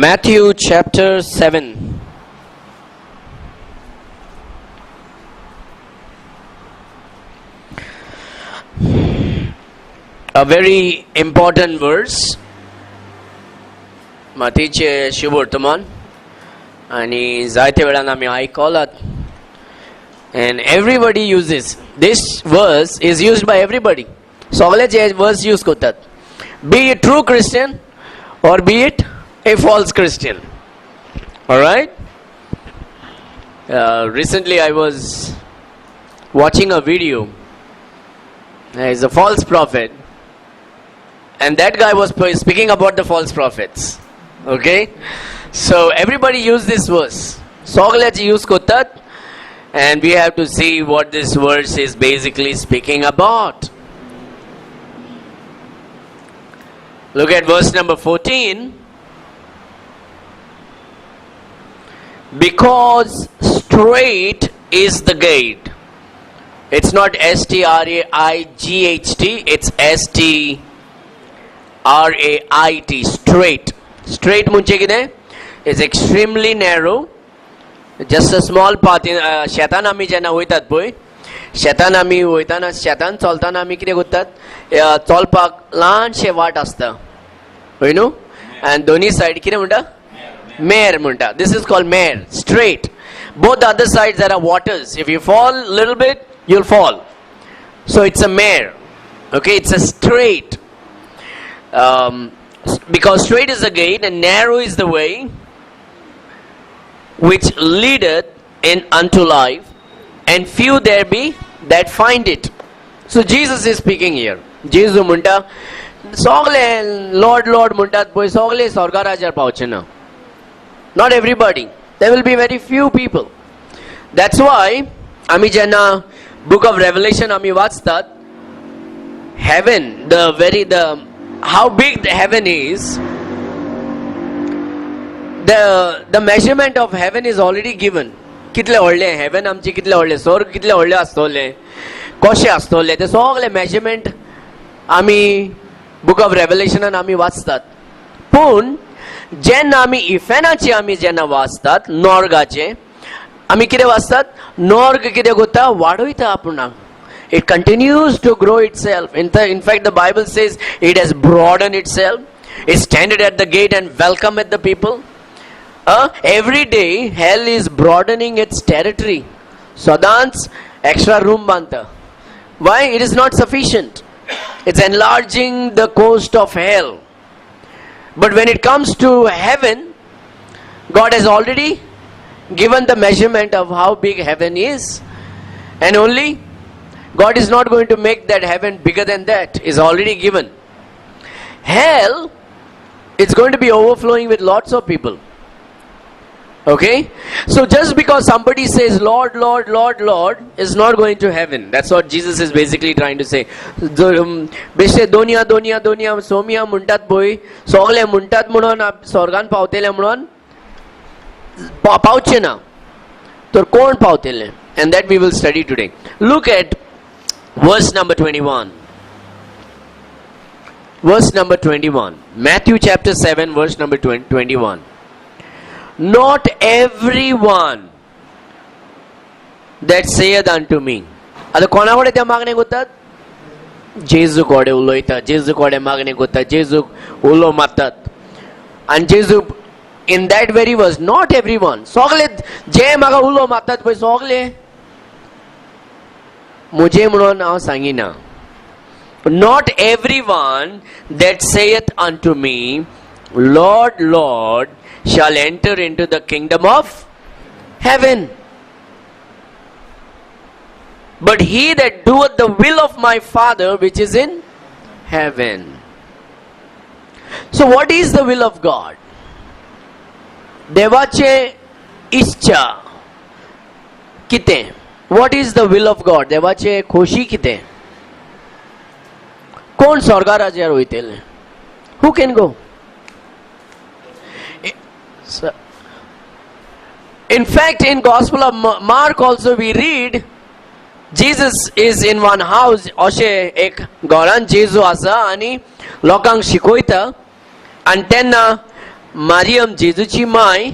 Matthew chapter 7. A very important verse. Matthew Shivortaman. आणि जायते वेळान आमी आयकलात. And everybody uses. This verse is used by everybody. सगळेच हे verse use करतात. Be it true Christian or be it a false Christian. Alright? Recently I was watching a video. He's a false prophet. And that guy was speaking about the false prophets. Okay? So everybody use this verse. Soglech use kotat. And we have to see what this verse is basically speaking about. Look at verse number 14. Because straight is the gate. It's not S-T-R-A-I-G-H-T. It's S-T-R-A-I-T. Straight. Straight म्हणजे कितें? It's extremely narrow. Just a small path. शेतान आमी जेन्ना वयतात पळय, शेतान आमी वयताना शेतान चलताना आमी कितें करतात? चलपाक ल्हानशें वाट आसता. You know? And Doni side कितें म्हणटा? Mare म्हणटा. This is called mare. Straight. Both the other sides there are waters. If you fall a little bit, you'll fall. So it's a mare. Okay, it's a straight. Because straight is the gate and narrow is the way which leadeth in unto life, and few there be that find it. So Jesus is speaking here. Jesus म्हणटा सगळे Lord Lord म्हणटात पळय सगळे स्वर्गा राज्यार पावचे ना. Not everybody. There will be very few people. That's why आमी जेन्ना book of Revelation आमी वाचतात, heaven, the how big the heaven is, the measurement of heaven is already given. कितले व्हडले heaven आमचे कितले व्हडले, स्वर्ग कितले व्हडले आसतले, कशे आसतले, ते सगळे measurement आमी book of Revelation आमी वाचतात. पूण जेन्ना आमी इफेनाचे आमी जेन्ना वाचतात, नॉर्गाचे आमी कितें वाचतात? नॉर्ग कितें करता? वाडयता आपणाक. It continues to grow itself. In fact, the Bible says it has broadened itself. It standeth at the gate and welcometh the people. Every day, hell is broadening its territory. Sodans extra room banta. Why? It is not sufficient. It's enlarging the coast of hell. But when it comes to heaven, God has already given the measurement of how big heaven is. And only God is not going to make that heaven bigger than that. It's already given. Hell, it's going to be overflowing with lots of people. Okay? So just because somebody says Lord, Lord, Lord, Lord is not going to heaven. That's what Jesus is basically trying to say. बेश्टे दोनिया दोनिया दोनिया सोमिया म्हणटात पळय, सगळे म्हणटात म्हणून स्वर्गान पावतले म्हणून पावचे ना. तर कोण पावतले? And that we will study today. Look at verse number 21. Verse number 21. Matthew chapter 7 verse number 21. Not everyone that saith unto me. आता कोणा कडेन ते मागणे करतात? जेजू कोडे उलयतात, जेजू कोडे मागणे करतात, जेजू उलो मारतात. आणि जेजू in that very verse, not everyone. सगळे जे म्हाका उलो मारतात पळय सगळे मुझे म्हणून हांव सांगिना. Not everyone that saith unto me, Lord, Lord, shall enter into the kingdom of heaven, but he that doeth the will of my Father which is in heaven. So what is the will of God? देवाचे इच्छा कितें? What is the will of God? देवाचे खोशी कितें? कोण स्वर्गा राज्यार वयतले? Who can go? In fact, in Gospel of Mark also we read Jesus is in one house. अशें एक घरान जेजू आसा आनी लोकांक शिकयता. आनी तेन्ना मारियम जेजूची माय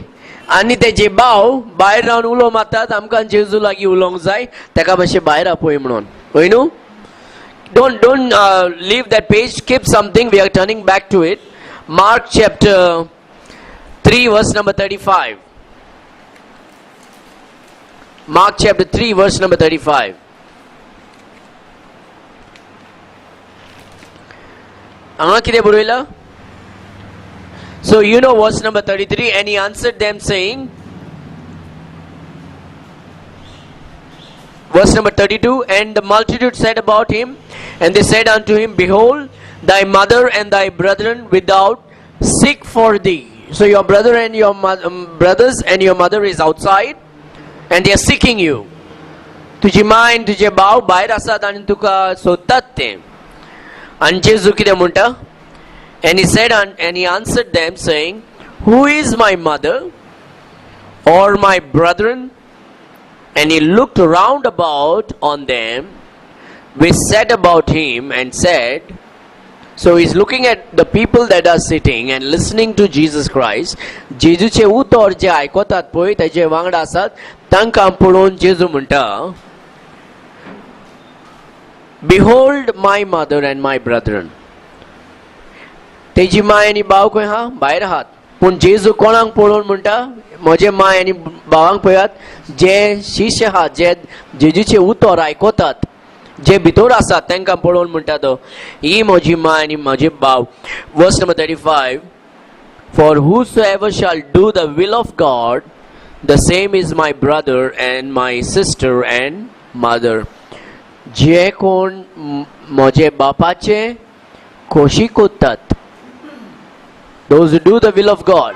आनी तेजे भाव भायर रावन उलो मारतात आमकां जेजू लागीं उलोवंक जाय तेका मातशें भायर आपय म्हणून होय न्हू don't leave that page, keep something. We are turning back to it. Mark chapter 3 verse number 35. Mark chapter 3 verse number 35. हांगा कितें बरयला? So you know verse number 33, and he answered them saying, verse number 32, and the multitude said about him, and they said unto him, behold, thy mother and thy brethren without seek for thee. So your brother and your brothers and your mother is outside, and they are seeking you. तुझी my and तुझे भाव भायर आसात आनी तुका सोदतात ते. आनी जेजू कितें म्हणटा? And he said, and he answered them saying, who is my mother or my brethren? And he looked round about on them which said about him and said, so he's looking at the people that are sitting and listening to Jesus Christ. जेजूचे उतर जे आयकतात पळय तेजे वांगडा आसात तांकां पळोवन जेजू म्हणटा, behold my mother and my brethren. तेजी माय आनी भाव खंय आहा? भायर आहात. पूण जेजू कोणाक पळोवन म्हणटा, म्हजे माय आनी भावांक पळयात जे शिश्य आहात जे जेजूचे उतर आयकतात जे भितर आसात तांकां पळोवन म्हणटा तो, ही म्हजी माय आनी म्हजे भाव. Verse number 35, for whosoever shall do the will of God, the same is my brother and my sister and mother. जे कोण म्हजे बापाचे खोशी कोत्तात, those who do the will of God,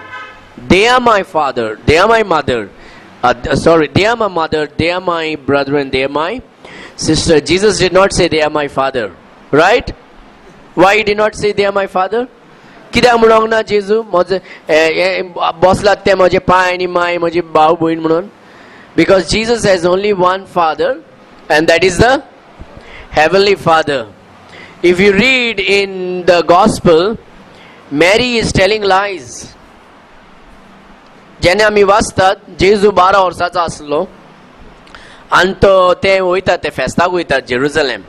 they are my father, they are my mother. They are my mother, they are my brethren, they are my sister. Jesus did not say they are my father, right? Why he did not say they are my father? कित्याक म्हणोंक ना जेजू म्हजे बसलात ते म्हजे पाय आनी my म्हजे भाव भयण म्हणून? Because Jesus has only one father, and that is the heavenly Father. If you read in the gospel, Mary is telling lies. जेन्ना आमी वाचतात जेजू 12 वर्साचो आसलो आनी तो ते वयतात ते फेस्ताक वयतात जेरुसलेम.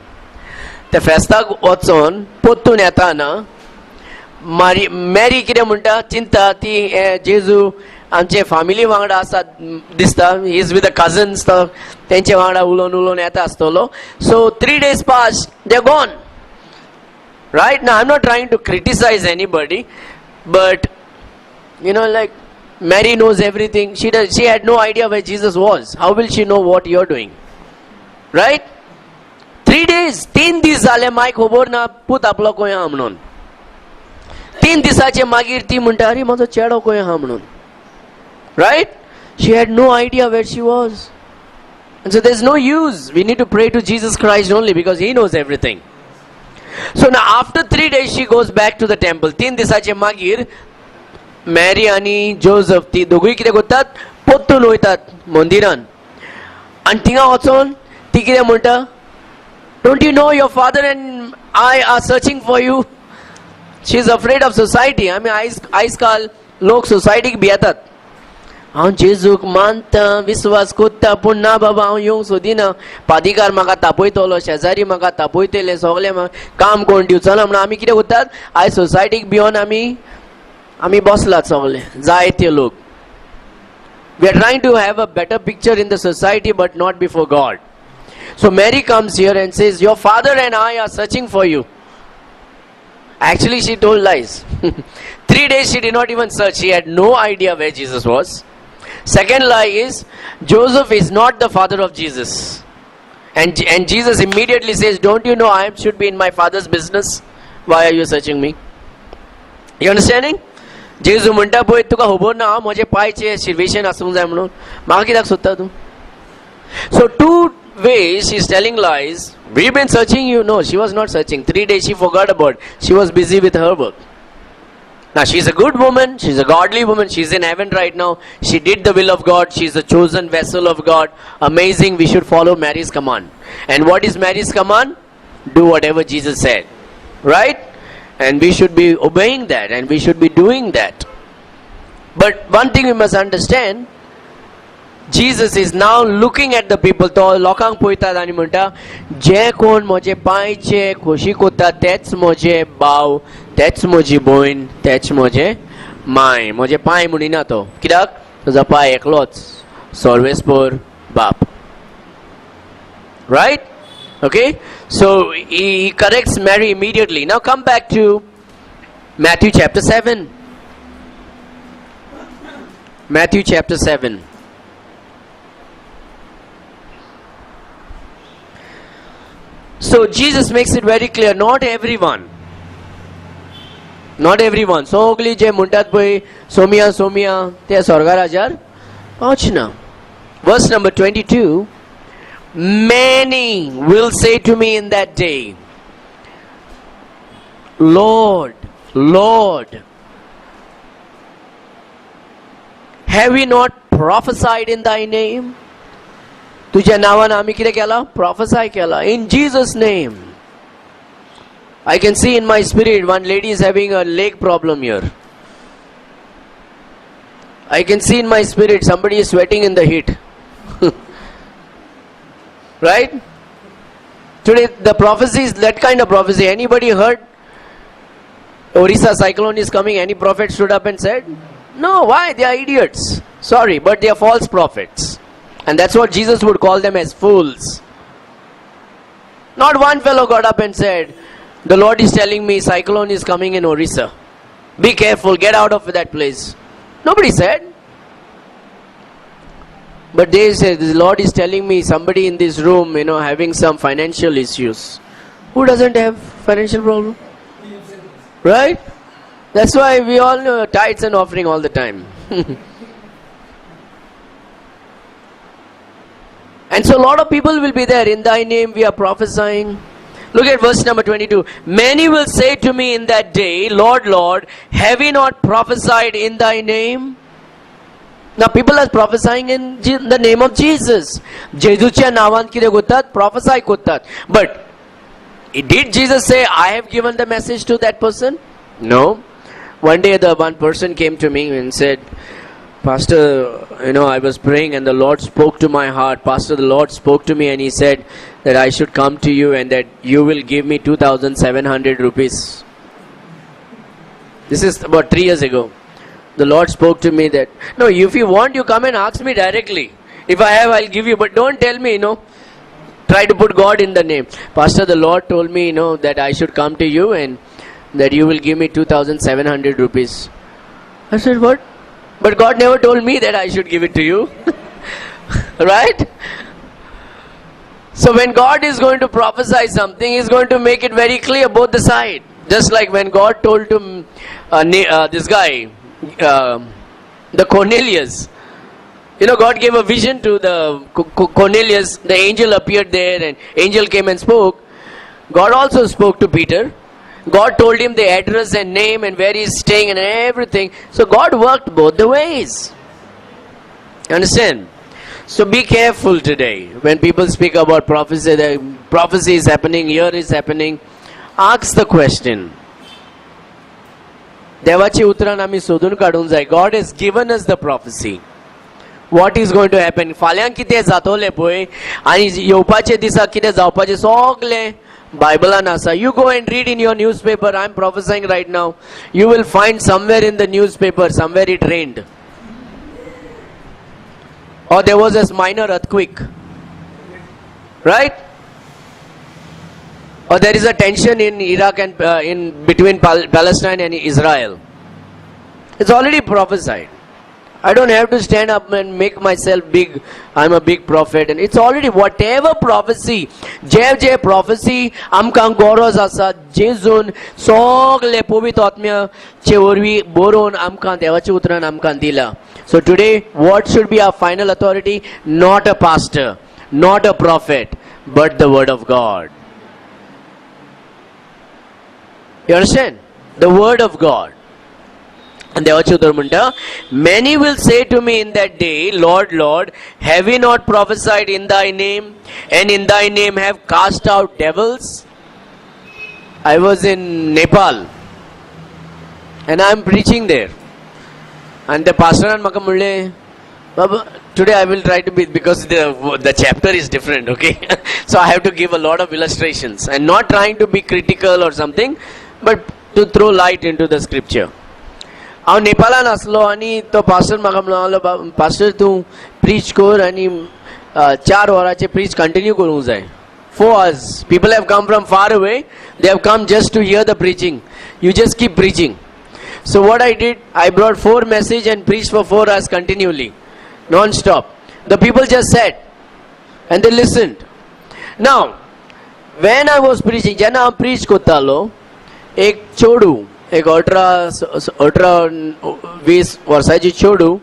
ते फेस्ताक वचोन परतून येताना मॅरी कितें म्हणटा, चिंता ती जेजू आमचे फॅमिली वांगडा आसा दिसता, he is with the cousins, तेंचे वांगडा उलोवन उलोवन येता आसतलो. सो 3 days pass they gone. Right now, I'm not trying to criticize anybody, but you know, like Mary knows everything. She had no idea where Jesus was. How will she know what you're doing? Right? 3 days, 3 दीस जाले my खबर ना पूत आपलो खंय आहा म्हणून. 3 दिसाचे मागीर ती म्हणटा, अरे म्हजो चेडो खंय आहा म्हणून. Right? She had no idea where she was. And so there's no use. We need to pray to Jesus Christ only because he knows everything. So now after 3 days she goes back to the temple. 3 दिसाचे मागीर merry आनी Joseph ती दोगूय कितें करतात, पोत्तून वयतात मंदिरान. आनी थिंगा वचोन ती कितें म्हणटा, don't you know your father and I are searching for you. She is afraid of society. आमी आयज काल लोक सोसायटीक भियेतात. हांव जेजूक मानता, विश्वास कोत्ता, पूण ना बाबा हांव येवंक सोदिना. पादिकार म्हाका तापयतलो, शेजारी म्हाका तापयतले, सगळे काम कोण दिवचना म्हणून आमी कितें करतात, आयज सोसायटीक भियोन आमी बसलात सगळे जायते लोक. We are trying to have a better picture in the society but not before God. So Mary comes here and says, your father and I are searching for you. Actually, she told lies. 3 days she did not even search. She had no idea where Jesus was. Second lie is, Joseph is not the father of Jesus. And Jesus immediately says, don't you know I should be in my father's business? Why are you searching me? You understanding? जेजू म्हणटा पळय, तुका खबर ना म्हजे पायचे सिर्वेशन आसूंक जाय म्हणून, म्हाका कित्याक सोदता तूं? So 2 ways she's telling lies. We've been searching you. No, she was not searching. 3 days she forgot about it. She was busy with her work. Now she's a good woman, she's a godly woman, she's in heaven right now. She did the will of God, she's a chosen vessel of God. Amazing. We should follow Mary's command. And what is Mary's command? Do whatever Jesus said. Right? And we should be obeying that, and we should be doing that. But one thing we must understand, Jesus is now looking at the people. तो लोकांक पळयतात आनी म्हणटा जे कोण म्हजे पांयचे खोशी कोत्ता तेच म्हजे भाव, तेच म्हजी भयण, तेच म्हजे माय. म्हजे पांय म्हणिना तो, कित्याक तुजो पांय एकलोच सर्वेस्पर बाप. Right? Okay? So he corrects Mary immediately. Now come back to Matthew chapter 7. Matthew chapter 7. So Jesus makes it very clear, not everyone. सगळी जे म्हणटात पळय सोमिया ते स्वर्गा राजार पावचना. Verse number 22. Many will say to me in that day, Lord, Lord, have we not prophesied in thy name? तुझ्या नावानं आम्ही कितें केला? Prophesy केला. In Jesus' name. I can see in my spirit one lady is having a leg problem here. I can see in my spirit somebody is sweating in the heat. Right? Today the prophecy is that kind of prophecy. Anybody heard Orissa cyclone is coming? Any prophet stood up and said? No. Why? They are idiots. Sorry, but they are false prophets. And that's what Jesus would call them, as fools. Not one fellow got up and said, the Lord is telling me cyclone is coming in Orissa. Be careful, get out of that place. Nobody said. But they said, the Lord is telling me somebody in this room, having some financial issues. Who doesn't have financial problem? Right? That's why we all know tithes and offering all the time. And so a lot of people will be there. In thy name we are prophesying. Look at verse number 22. Many will say to me in that day, Lord, Lord, have we not prophesied in thy name? Now people are prophesying in the name of Jesus. Jesuच्या नावान कितें करतात? Prophesy करतात. But did Jesus say, I have given the message to that person? No. One day the one person came to me and said, Pastor, I was praying and the Lord spoke to my heart. Pastor, the Lord spoke to me and he said that I should come to you and that you will give me 2,700 rupees. This is about 3 years ago. The Lord spoke to me that, no, if you want, you come and ask me directly. If I have, I'll give you. But don't tell me, try to put God in the name. Pastor, the Lord told me, that I should come to you and that you will give me 2,700 rupees. I said, what? But God never told me that I should give it to you. Right? So when God is going to prophesy something, He is going to make it very clear, both the side. Just like when God told to this guy, the Cornelius. God gave a vision to the Cornelius. The angel appeared there and angel came and spoke. God also spoke to Peter. God told him the address and name and where he is staying and everything. So God worked both the ways. You understand? So be careful today. When people speak about prophecy, the prophecy is happening, here is happening. Ask the question. देवाची उतरां आमी सोदून काडूंक जाय. God has given us the prophecy. What is going to happen? फाल्यां कितें जातोलें पळय आनी येवपाचे दिसा कितें जावपाचें सगळें बायबलान आसा. You go and read in your newspaper. I am prophesying right now. You will find somewhere in the newspaper, somewhere it rained. Or there was a minor earthquake. Right? Or there is a tension in Iraq and in between Palestine and Israel. It's already prophesied. I don't have to stand up and make myself big. I'm a big prophet. And it's already whatever prophecy, J prophecy, आमकां गरज आसा, जेजून सगळे पवित्र आत्म्याचे वरवीं बरोवन आमकां देवाच्या उतरान आमकां दिला. So today, what should be our final authority? Not a pastor, not a prophet, but the word of God. You understand? The word of God. And देवाचे उतर म्हणटा, many will say to me in that day, Lord, Lord, have we not prophesied in thy name, and in thy name have cast out devils? I was in Nepal, and I am preaching there. And the pastor and Maka Mulle, Baba, today I will try to be, because the chapter is different, okay? So I have to give a lot of illustrations and not trying to be critical or something, but to throw light into the scripture. हांव नेपाळान आसलो आनी तो pastor म्हाका म्हणलो, pastor तूं preach कर आनी 4 वरांचे preach continue करूंक जाय. 4 hours. People have come from far away. They have come just to hear the preaching. You just keep preaching. So what I did, I brought 4 messages and preached for 4 hours continually, non-stop. The people just sat and they listened. Now, when I was preaching, जेन्ना हांव preach करतालो, एक चोडू, एक 18-20 वर्साची चोडू,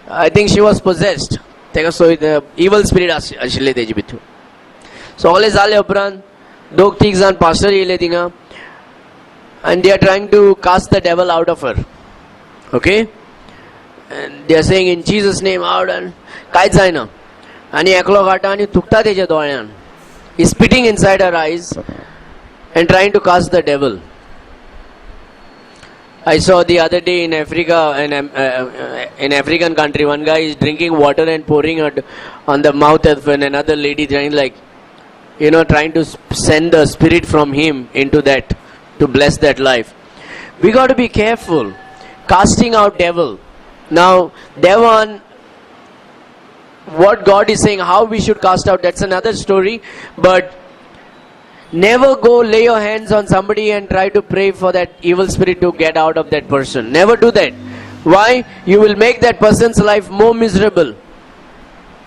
I think she was possessed. तेका so evil spirit आशिल्ले तेजे भितर. सगळे जाले उपरांत 2-3 जाण पास्टर येयले थिंगा, and they are trying to cast the devil out of her. Okay? And they are saying in Jesus name out, and कांयच जायना. आनी एकलो काडटा आनी थुकता तेज्या दोळ्यान. He is spitting inside her eyes and trying to cast the devil. I saw the other day in Africa, in African country, one guy is drinking water and pouring it on the mouth of another lady, trying trying to send the spirit from him into that, to bless that life. We got to be careful casting out devil. Now, Devan, what God is saying, how we should cast out, that's another story. But never go lay your hands on somebody and try to pray for that evil spirit to get out of that person. Never do that. Why? You will make that person's life more miserable.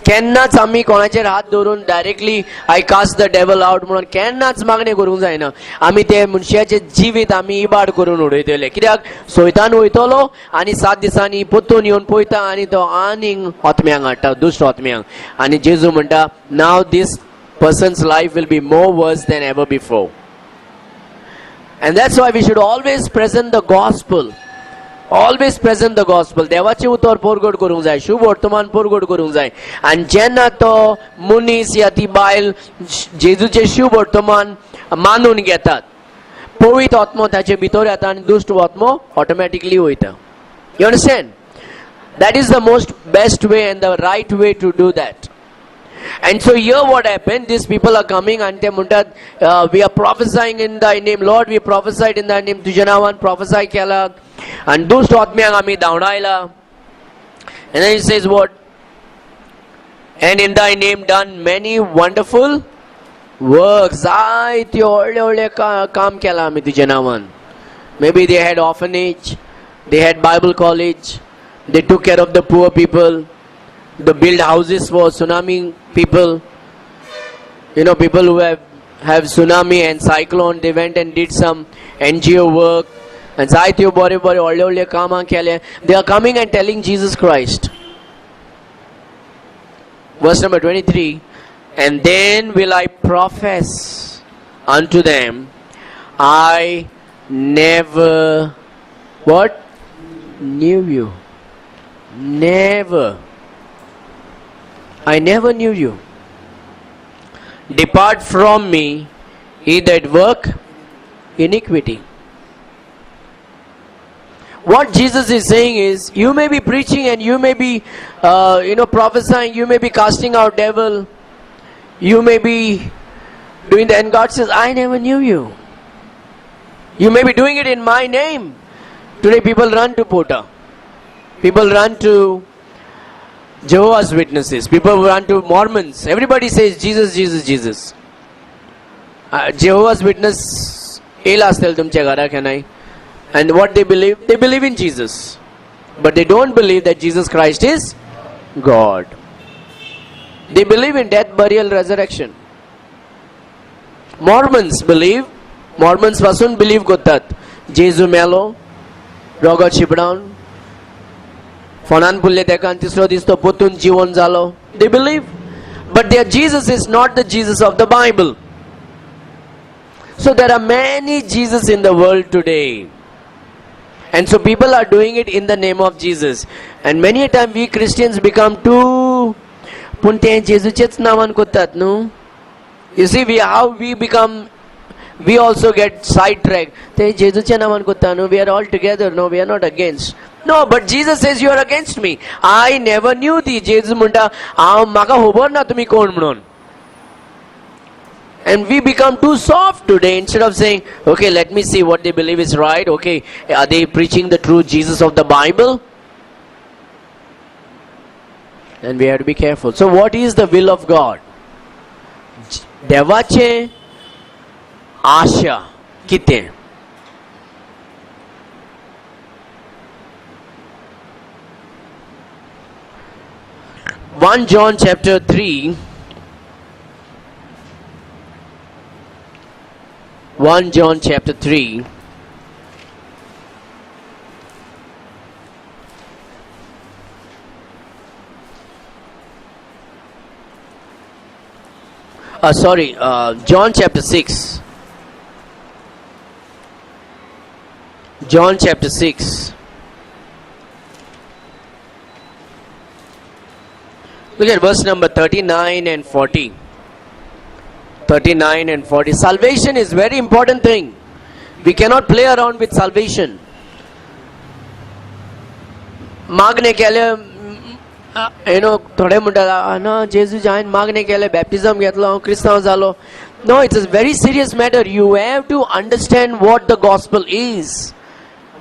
केन्नाच आमी कोणाचेर हात धरून directly I cast the devil out म्हणून केन्नाच मागणें करूंक जायना. आमी ते मनशाचें जिवीत आमी इबाड करून उडयतले. कित्याक सोयतान वयतलो आनी 7 दिसांनी परतून येवन पळयता आनी तो आनीक आत्म्यांक हाडटा, दुश्ट आत्म्यांक. आनी जेजू म्हणटा, नाव दीस person's life will be more worse than ever before. And that's why we should always present the gospel. Always present the gospel. देवाचे उतर पोरगोड करूंक जाय, शुभ वर्तमान पोरगोड करूंक जाय. आनी जेन्ना तो मनीस या ती बायल जेजूचे शुभ वर्तमान मानून घेतात, पवित्र आत्मो ताचे भितर येता आनी दुश्ट आत्मो ऑटोमॅटिकली वयता. You understand? That is the most best way and the right way to do that. And so here what happened, these people are coming and they muntat, we are prophesying in thy name, Lord, we prophesied in thy name, तुझे नावान prophesy केला and दुष्ट आत्म्यांक आमी धांवडायला. And then he says what? And in thy name done many wonderful works. जायते व्हडले व्हडले काम केला आमी तुझे नावान. Maybe they had orphanage, they had Bible college, they took care of the poor people, they build houses for tsunami people. People who have tsunami and cyclone, they went and did some NGO work. And zaityo bore olle olle kaama kele. They are coming and telling Jesus Christ. Verse number 23. And then will I profess unto them, I never, what? Knew you. Never. I never knew you. Depart from me, ye that work iniquity. What Jesus is saying is, you may be preaching and you may be, prophesying, you may be casting out devil, you may be doing that, and God says, I never knew you. You may be doing it in my name. Today people run to Pota. People run to Jehovah's Witnesses. People run to Mormons. Everybody says Jesus, Jesus, Jesus. Jehovah's Witness astel tumche gara kenai. And what they believe in Jesus. But they don't believe that Jesus Christ is God. They believe in death, burial, resurrection. Mormons pasun believe kotat. Jesu melo, rogot shibdown, fonan pulle tekan tisro disto potun jiwon zalo. They believe. But their Jesus is not the Jesus of the Bible. So there are many Jesus in the world today. And so people are doing it in the name of Jesus. And many a time we Christians become too punte Jesuchets naman kotat, no? You see we also get sidetracked. Te Jesuche naman kotat, no? We are all together, no? We are not against. No, but Jesus says you are against me. I never knew thee. Jesus म्हणटा हांव म्हाका खबर ना तुमी कोण म्हणून. And we become too soft today. Instead of saying, okay, let me see what they believe is right. Okay, are they preaching the true Jesus of the Bible? And we have to be careful. So what is the will of God? देवाचे आशा कितें? 1 John chapter 3. 1 John chapter 3. John chapter 6. John chapter 6. Look at verse number 39 and 40. 39 and 40. Salvation is very important thing. We cannot play around with salvation. मागणे केले थोडे म्हणटात ना जेजूच्या हांवें मागणे केले बॅप्टिझम घेतलो हांव क्रिस्तांव जालो. No, it's a very serious matter. You have to understand what the gospel is.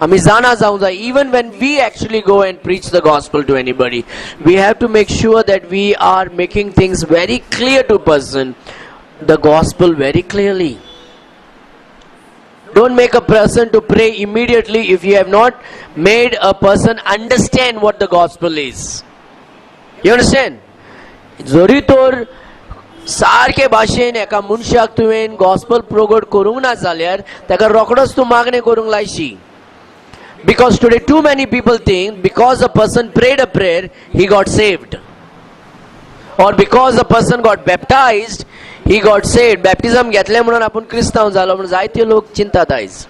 आमी जाणा जावंक जाय. Even when we actually go and preach the gospel to anybody, we have to make sure that we are making things very clear to person, the gospel very clearly. Don't make a person to pray immediately if you have not made a person understand what the gospel is. You understand? जरी तर सारके भाशेन एका मनशाक तुवें gospel प्रगट करूंक ना जाल्यार ताका रोखडोच तूं मागणें करूंक लायशी. Because today too many people think because a person prayed a prayer, he got saved. Or because a person got baptized, he got saved. Baptism घेतले म्हणून आपूण क्रिस्तांव जालो म्हणून जायते लोक चिंतात आयज.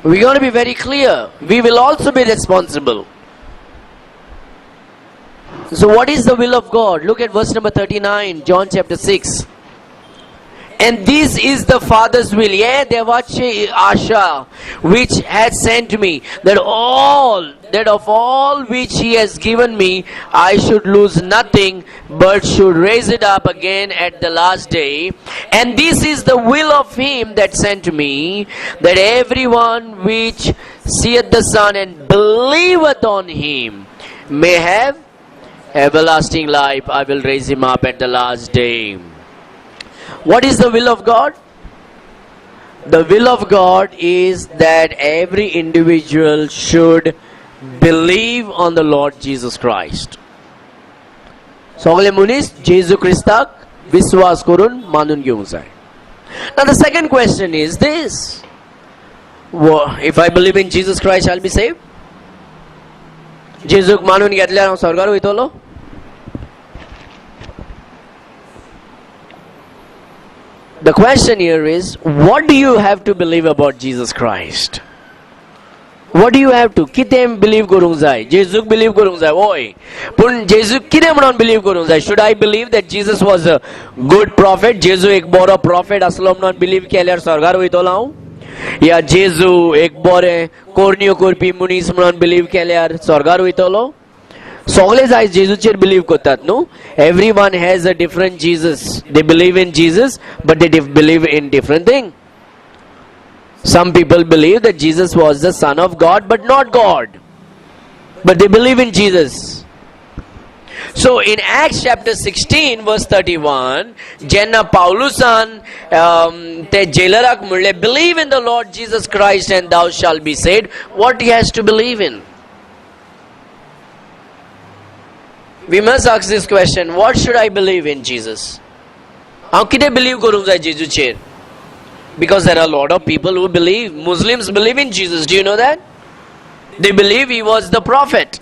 We're going to be very clear. We will also be responsible. So what is the will of God? Look at verse number 39, John chapter 6. And this is the Father's will, yeah, devache asha, which has sent me, that of all which he has given me, I should lose nothing, but should raise it up again at the last day. And this is the will of him that sent me, that everyone which seeth the Son and believeth on him may have everlasting life. I will raise him up at the last day. What is the will of God? The will of God is that every individual should believe on the Lord Jesus Christ. Sogle munis Jesu Christak viswas korun manun घेवंक जाय. Now the second question is this: if I believe in Jesus Christ, I'll be saved? Jesuk manun घेतल्यार हांव स्वर्गार वयतलो? The question here is, what do you have to believe about Jesus Christ? What do you have to? कितें believe करूंक जाय? जेजूक believe करूंक जाय, ओय. पूण जेजूक कितें म्हणून believe करूंक जाय? Should I believe that Jesus was a good prophet? जेजू एक बरो prophet असलो म्हणून believe केल्यार स्वर्गार वयतलो हांव? या जेजू एक बरें कोरण्यो करपी मनीस म्हणून believe केल्यार स्वर्गार वयतलो? सगळे जाय जेजूचेर बिलीव करतात न्हू. Everyone has a different Jesus. They believe in Jesus but they believe in different thing. Some people believe that Jesus was the Son of God but not God, but they believe in Jesus. So in Acts chapter 16 verse 31, जेन्ना पावलुसान ते जेलराक म्हणले believe in the Lord Jesus Christ and thou shalt be saved, what he has to believe in? We must ask this question: what should I believe in Jesus? How can I believe करूंक जाय जेजूचेर? Because there are a lot of people who believe. Muslims believe in Jesus. Do you know that? They believe he was the prophet.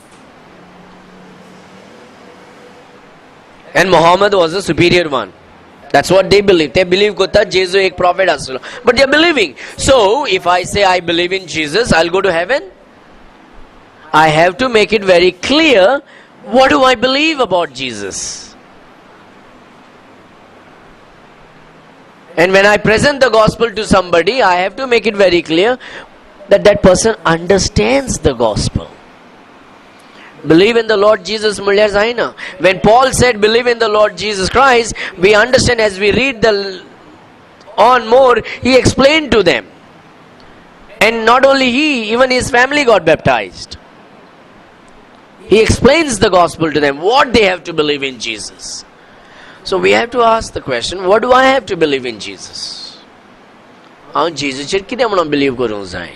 And Muhammad was the superior one. That's what they believe. They believe that Jesus is a prophet as well. But they are believing. So, if I say I believe in Jesus, I'll go to heaven. I have to make it very clear, what do I believe about Jesus? And when I present the gospel to somebody, I have to make it very clear that that person understands the gospel. Believe in the Lord Jesus म्हणल्यार जायना. When Paul said believe in the Lord Jesus Christ, we understand as we read the on more, he explained to them. And not only he, even his family got baptized. He explains the gospel to them, what they have to believe in Jesus. So we have to ask the question, what do I have to believe in Jesus? हांव जेजूचेर कितें म्हणून believe करूंक जाय?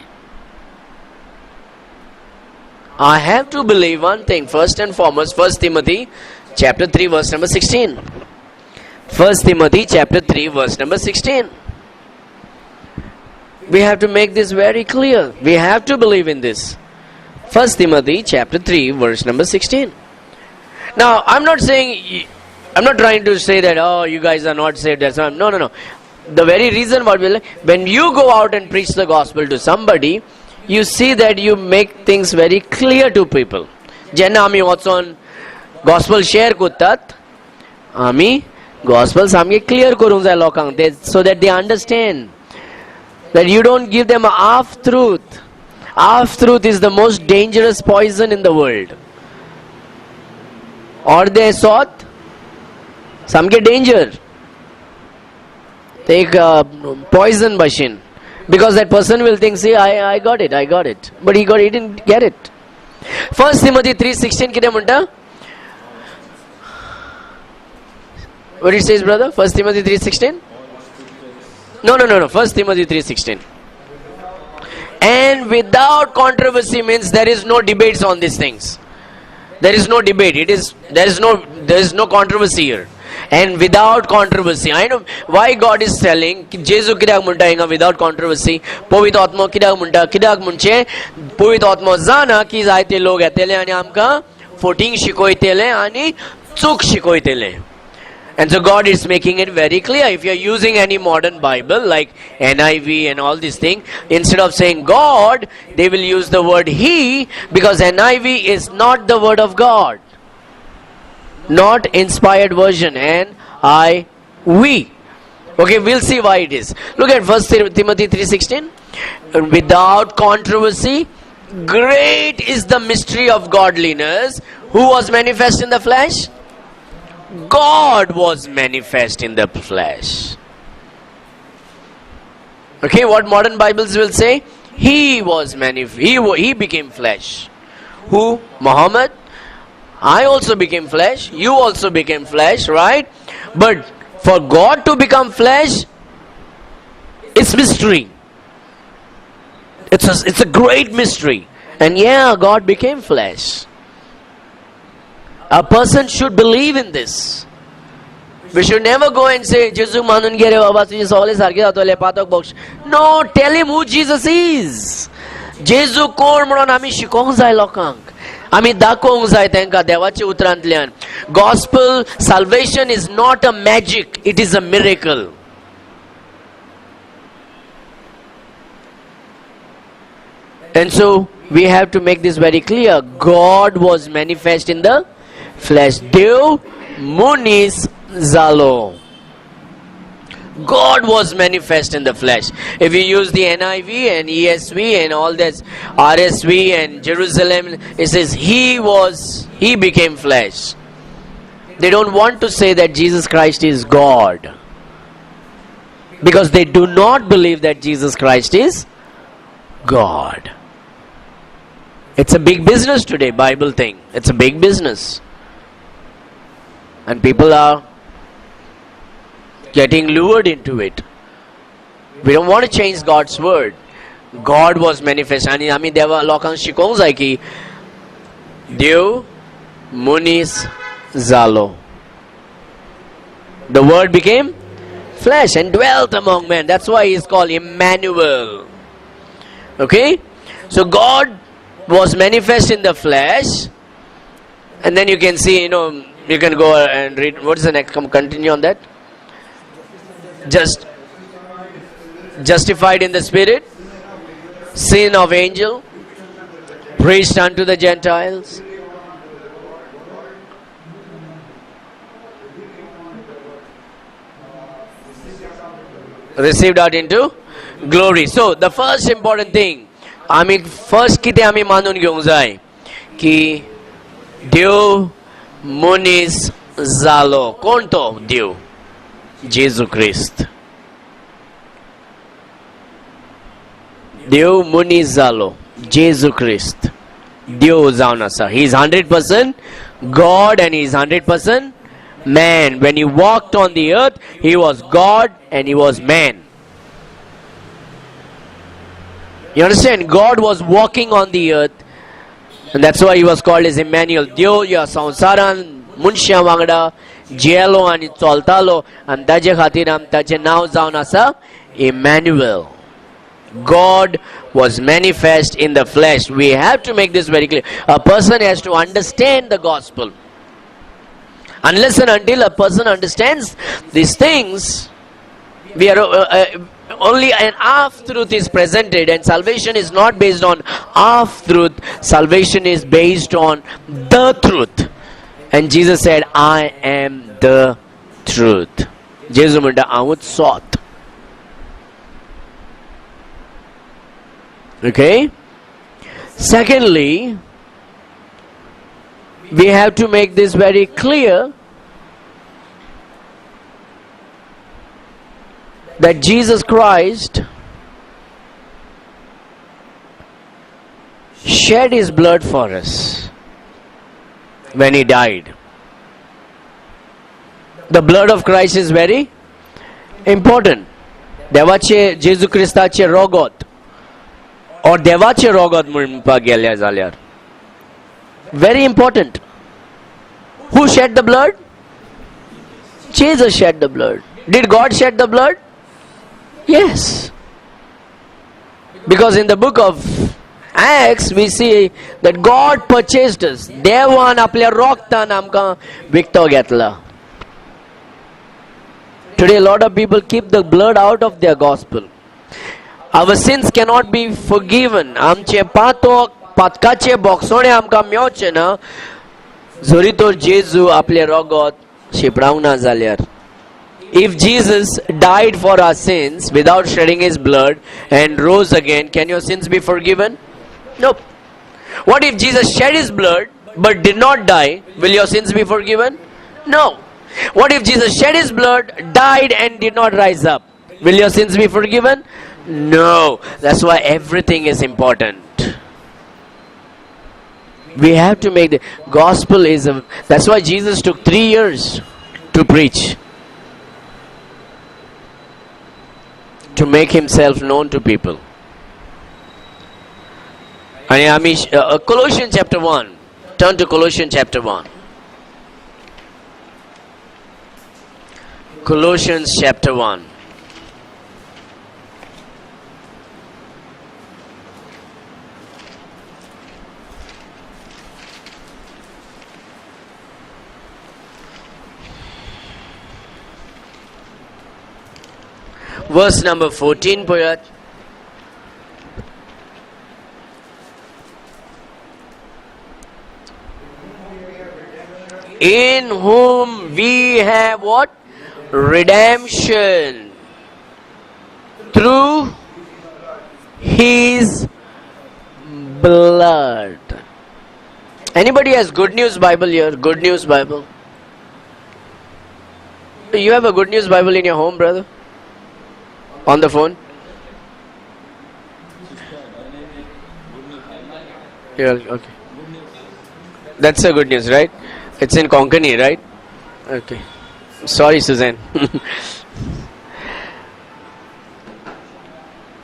I have to believe one thing, first and foremost, 1 Timothy chapter 3 verse number 16. 1 Timothy chapter 3 verse number 16. We have to make this very clear. We have to believe in this. 1 Timothy chapter 3 verse number 16. Now, I'm not trying to say that, oh, you guys are not saved. That's not, no. The very reason when you go out and preach the gospel to somebody, you see that you make things very clear to people. Jenna ami whatson gospel share kuttat, ami gospel samge clear korung jay lokang, so that they understand that you don't give them a half truth. Half truth is the most dangerous poison in the world. Or they sought samge danger. Take poison bashin. Because that person will think, see, I got it. But he didn't get it. 1 Timothy 3:16 kide munta? What it says, brother? 1 Timothy 3:16? No. 1 Timothy 3:16. And without controversy means there is no debates on these things. There is no debate. There is no controversy here. And without controversy. I know why God is telling Jesu kidak munta inga without controversy. Povit atma kidak munche povit atma zana ki zaite log etele ani amka footing shikoitele ani chuk shikoitele. And so God is making it very clear. If you are using any modern Bible like NIV and all these things, instead of saying God, they will use the word He, because NIV is not the word of God. Not inspired version, we. Okay, we'll see why it is. Look at 1 Timothy 3:16. Without controversy, great is the mystery of godliness. Who was manifest in the flesh? God was manifest in the flesh. Okay, what modern Bibles will say? He was he became flesh. Who? Muhammad. I also became flesh. You also became flesh, right? But for God to become flesh, it's mystery. It's a great mystery. And yeah, God became flesh. A person should believe in this. We should never go and say, Jesus manun gere baba tujhe sawale sarke atole patok box. No, tell him who Jesus is. Jesus कोण म्हणून आमी शिकोवंक जाय लोकांक. आमी दाखोवंक जाय तांकां देवाच्या उतरांतल्यान. Gospel salvation is not a magic, it is a miracle. And so we have to make this very clear. God was manifest in the flesh. Dev Munis Zalo. God was manifest in the flesh. If you use the NIV and ESV and all this RSV and Jerusalem, it says he became flesh. They don't want to say that Jesus Christ is God, because they do not believe that Jesus Christ is God. It's a big business today, Bible thing. It's a big business. And people are getting lured into it. We don't want to change God's word. God was manifest. And आमी देवा लोकांक शिकोवंक जाय की देव मुनीस जालो. The word became flesh and dwelt among men. That's why he is called Emmanuel. Okay? So God was manifest in the flesh. And then you can see, you can go and read. What is the next? Continue on that. Justified in the spirit, sin of angel, preached unto the Gentiles, received out into glory. So the first important thing, first कितें आमी मानून घेवंक जाय की देव मनीस जालो. कोण तो देव? जेजू क्रिस्त. देव मनीस जालो. जेजू क्रिस्त देव जावन आसा. He is 100% God and he is 100% man. When he walked on the earth, he was God and he was man. You understand? God was walking on the earth, and that's why he was called as Emmanuel. Dev या संवसारान मनशां वांगडा जियेलो आनी चलतालो, आनी ताजे खातीर आम ताचें नांव जावन आसा Emmanuel. God was manifest in the flesh. We have to make this very clear. A person has to understand the gospel. Unless and until a person understands these things, we are only an half truth is presented, and salvation is not based on half truth. Salvation is based on the truth. And Jesus said, I am the truth. Jesus म्हणटा हांवूच सोत. Okay? Secondly, we have to make this very clear that Jesus Christ shed his blood for us when he died. The blood of Christ is very important. देवाचे जेजू क्रिस्ताचे रोगोत or देवाचे रोगोत म्हणपाक गेले जाल्यार very important. Who shed the blood? Jesus shed the blood. Did God shed the blood? Yes. Because in the book of Acts we see that God purchased us. देवान आपल्या रोगतान आमकां विकतो घेतला. Today a lot of people keep the blood out of their gospel. Our sins cannot be forgiven. आमचे पातकाचे बोगसोणे आमकां मेवचे ना जरी तर जेजू आपले रोगोत शिपडावंक ना जाल्यार. If Jesus died for our sins without shedding his blood and rose again, can your sins be forgiven? Nope. What if Jesus shed his blood but did not die? Will your sins be forgiven? No. What if Jesus shed his blood, died and did not rise up? Will your sins be forgiven? No. That's why everything is important. We have to make the gospel is a, that's why Jesus took 3 years to preach, to make himself known to people. And Colossians chapter 1. Turn to Colossians chapter 1. Colossians chapter 1. Verse number 14, Poyat. In whom we have what? Redemption through his blood. Anybody has Good News Bible here? Good News Bible. You have a Good News Bible in your home, brother? On the phone? Yeah, okay. That's a good news, right? It's in Konkani, right? Okay. Sorry, Suzanne.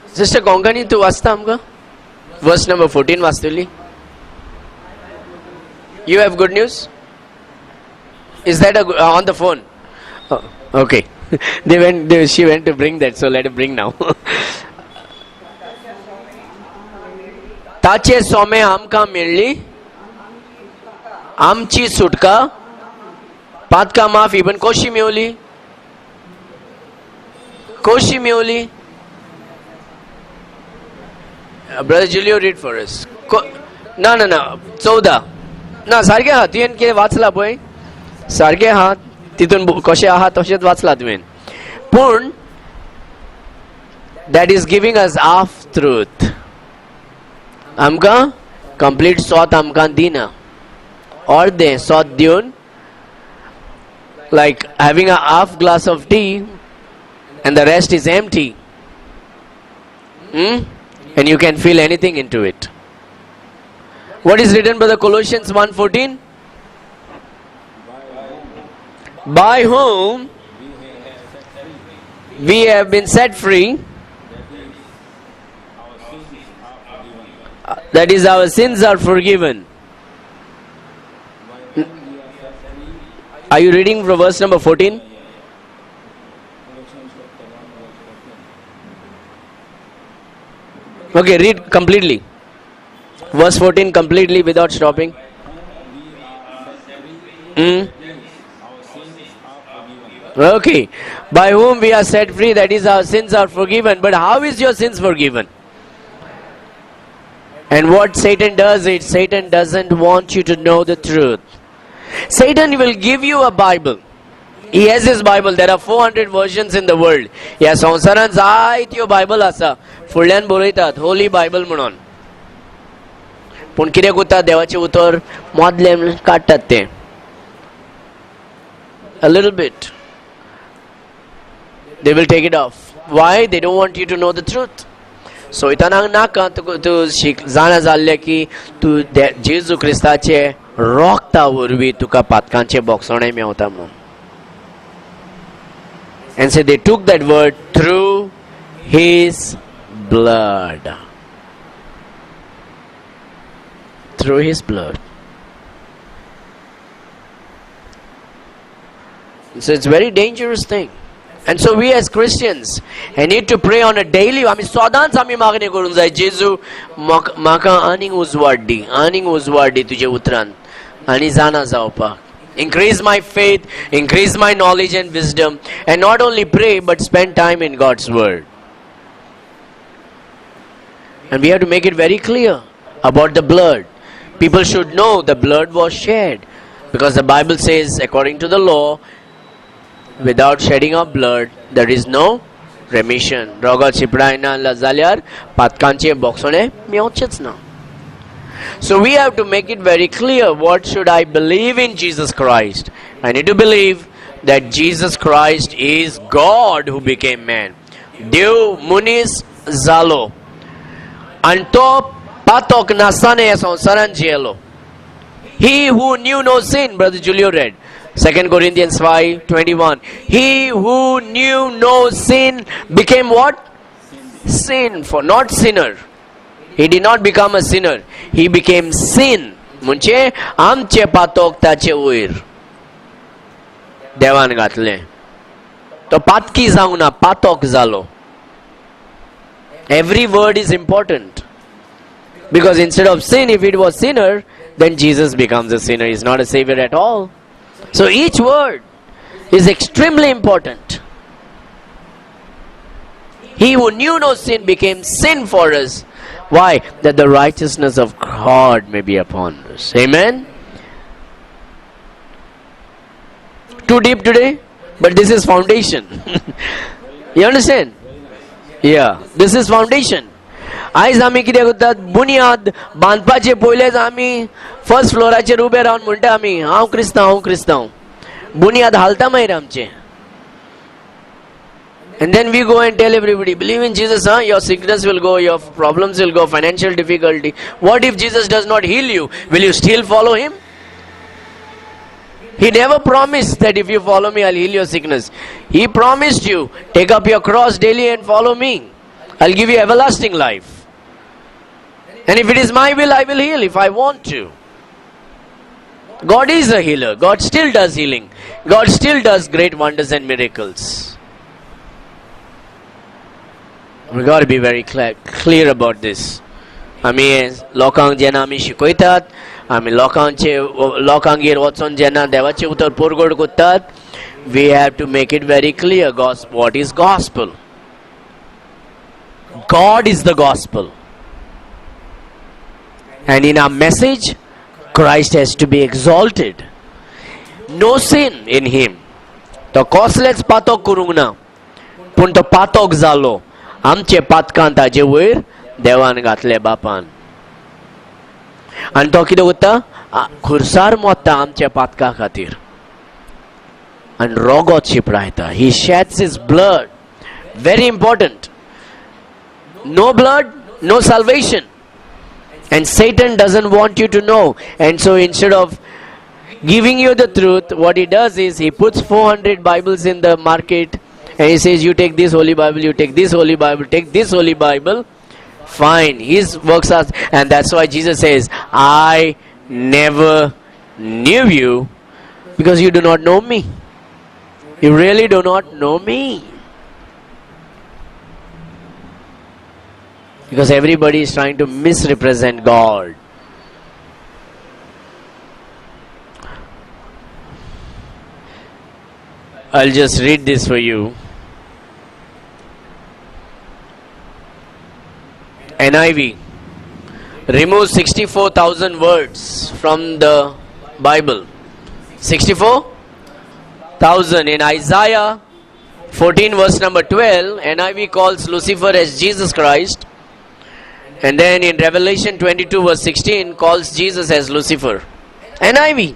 Sister Konkani, tu wasta amka? Verse number 14 wastuli. You have good news? Is that on the phone? Oh, okay. She went to bring that, so let her bring now. ताचे सोमे आमकां मेळ्ळी आमची सुटका पातकां माफी पण कशी मेवली brother Julio read for us ना 14 ना सारकें आहा तुवें कितें वाचला पळय सारकें आहा तितून कशें आहा तशेंच वाचला तुवें पूण that is giving us half truth आमकां कंप्लीट सोत आमकां दिना अर्दें सोद दिवन, like having a half glass of tea and the rest is empty, and you can feel anything into it. What is written by the Colossians 1:14? By whom we have been set free, that is, our sins are forgiven. Are you reading from verse number 14? Okay, read completely. Verse 14 completely without stopping. Okay. By whom we are set free, that is, our sins are forgiven. But how is your sins forgiven? And what Satan does is, Satan doesn't want you to know the truth. Satan will give you a Bible. He has his Bible. There are 400 versions in the world. ह्या संवसारांत जायत्यो Bible आसा. फुडल्यान बरयतात Holi Bible म्हणून. पूण कितें करतात देवाचें उतर मोदलें काडटात ते. A little bit. They will take it off. Why? They don't want you to know the truth. सोयतानाक नाका तूं जाणा जाल्लें की तूं जेजू क्रिस्ताचे रोक्ता वरवीं तुका पातकांचे बोगसोणें मेवता म्हणून. And so they took that word through his blood. Through his blood. So it's a very dangerous thing. And so we as Christians need to pray on a daily. आमी सदांच आमी मागणी करूंक जाय, जेजू म्हाका आनीक उजवाड दी तुजे उतरान आनी जाणा जावपाक. Increase my faith, increase my knowledge and wisdom, and not only pray but spend time in God's word. And we have to make it very clear about the blood. People should know the blood was shed, because the Bible says, according to the law, without shedding of blood there is no remission. रोगा चिपडायना जाल्यार पातकांचे बोगसोणे मेवचेच ना. So we have to make it very clear, what should I believe in Jesus Christ? I need to believe that Jesus Christ is God who became man. Dev munis zalo. Anto patok nasane sonsaran jelo. He who knew no sin, Brother Julio read. 2 Corinthians 5:21. He who knew no sin became what? Sin, for not sinner. He did not become a sinner. He became sin. म्हणजे आमचे पातोक ताचे वयर देवान घातले. तो पातकी जावंक ना, पातोक जालो. Every word is important. Because instead of sin, if it was sinner, then Jesus becomes a sinner. He is not a savior at all. So each word is extremely important. He who knew no sin became sin for us. Why? That the righteousness of God may be upon us. Amen? Too deep today? But this is foundation. You understand? Yeah. This is foundation. आयज आमी कितें करतात, बुनियाद बांदपाचे पयलेच आमी first फ्लोराचेर ube Ravan म्हणटा आमी हांव क्रिस्तांव. बुनियाद हालता मागीर आमचे. And then we go and tell everybody, believe in Jesus, your sickness will go, your problems will go, financial difficulty. What if Jesus does not heal you? Will you still follow him? He never promised that if you follow me, I'll heal your sickness. He promised you, take up your cross daily and follow me. I'll give you everlasting life. And if it is my will, I will heal if I want to. God is a healer. God still does healing. God still does great wonders and miracles. We got to be very clear about this. आमी लोकांक जेन्ना आमी शिकयतात, आमी लोकांगेर वचोन जेन्ना देवाचे उतर पोरगोड करतात, we have to make it very clear what is gospel. God is the gospel. And in our message, Christ has to be exalted. No sin in him. तो कसलेच पातक करूंक ना, पूण तो पातक जालो. आमचे पातकां ताजे वयर देवान घातले बापान. आनी तो कितें करता? खुर्सार मोत्ता आमच्या पातका खातीर आणि रोगो चिपडायता. He sheds his blood. Very important. No blood, no salvation. And Satan doesn't want you to know. And so instead of giving you the truth, what he does is he puts 400 Bibles in the market and he says, you take this Holy Bible, you take this Holy Bible, take this Holy Bible. Fine. His works are, and that's why Jesus says, I never knew you because you do not know me. You really do not know me. Because everybody is trying to misrepresent God. I'll just read this for you. NIV. Remove 64,000 words from the Bible. 64,000. In Isaiah 14 verse number 12, NIV calls Lucifer as Jesus Christ. And then in Revelation 22 verse 16 calls Jesus as Lucifer. NIV.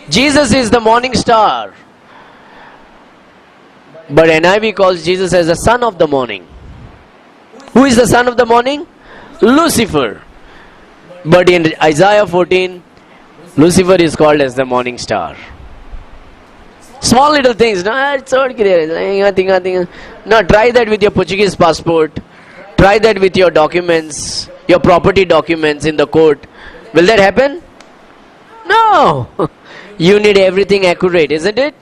Jesus is the morning star. But NIV calls Jesus as the son of the morning. Who is the son of the morning? Lucifer. But in Isaiah 14, Lucifer is called as the morning star. Small little things. No, it's okay. No, try that with your Portuguese passport. Try that with your documents, your property documents in the court. Will that happen? No. You need everything accurate, isn't it?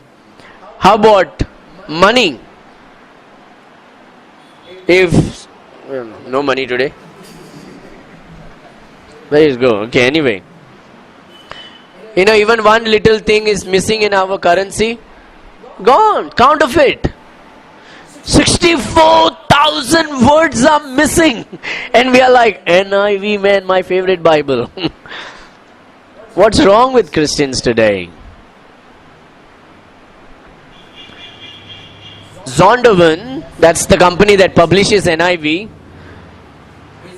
How about money? If no money today, where is go? Okay, anyway. Even one little thing is missing in our currency. Gone. Counterfeit. 64,000 words are missing. And we are like, NIV, man, my favorite Bible. What's wrong with Christians today? Zondervan, that's the company that publishes NIV,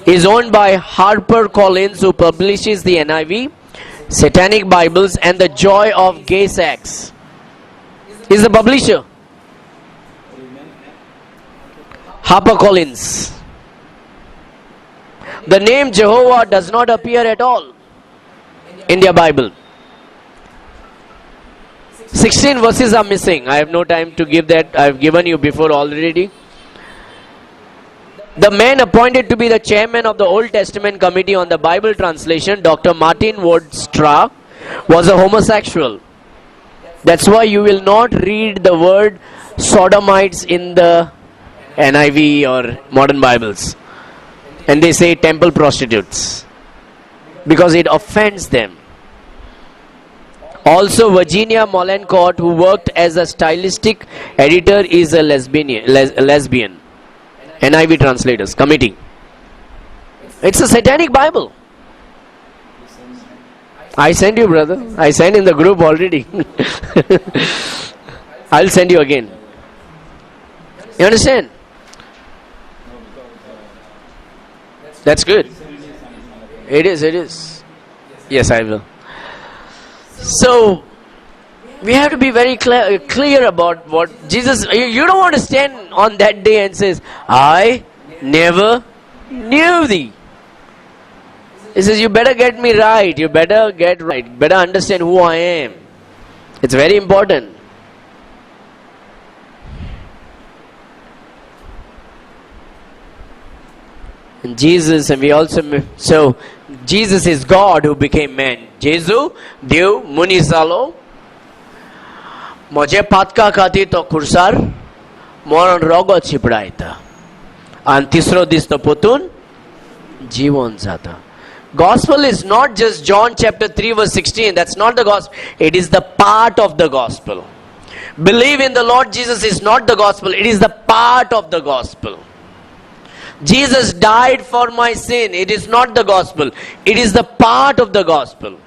is owned by HarperCollins, who publishes the NIV, Satanic Bibles, and The Joy of Gay Sex. He's the publisher. HarperCollins. The name Jehovah does not appear at all in their Bible. 16 verses are missing. I have no time to give that. I have given you before already. The man appointed to be the chairman of the Old Testament Committee on the Bible Translation, Dr. Martin Woodstraw, was a homosexual. That's why you will not read the word sodomites in the NIV or modern Bibles. And they say temple prostitutes, because it offends them. Also, Virginia Mollencourt, who worked as a stylistic editor, is a lesbian. NIV Translators Committee. It's a satanic Bible. I sent you, brother. I sent in the group already. I'll send you again. You understand? That's good. It is. Yes, I will. So, we have to be very clear about what Jesus, you don't want to stand on that day and says, I never knew thee. He says, you better get me right. You better get right. Better understand who I am. It's very important. And Jesus, and we also, so Jesus is God who became man. Jesu, Dev, Muni Salo, Moje Patka Kati to Kursar, Moran Rogo Chipraita. And Tisro Disto Potun, Jivon Zata. Gospel is not just John chapter 3 verse 16. That's not the gospel. It is the part of the gospel. Believe in the Lord Jesus is not the gospel. It is the part of the gospel. Jesus died for my sin. It is not the gospel. It is the part of the gospel.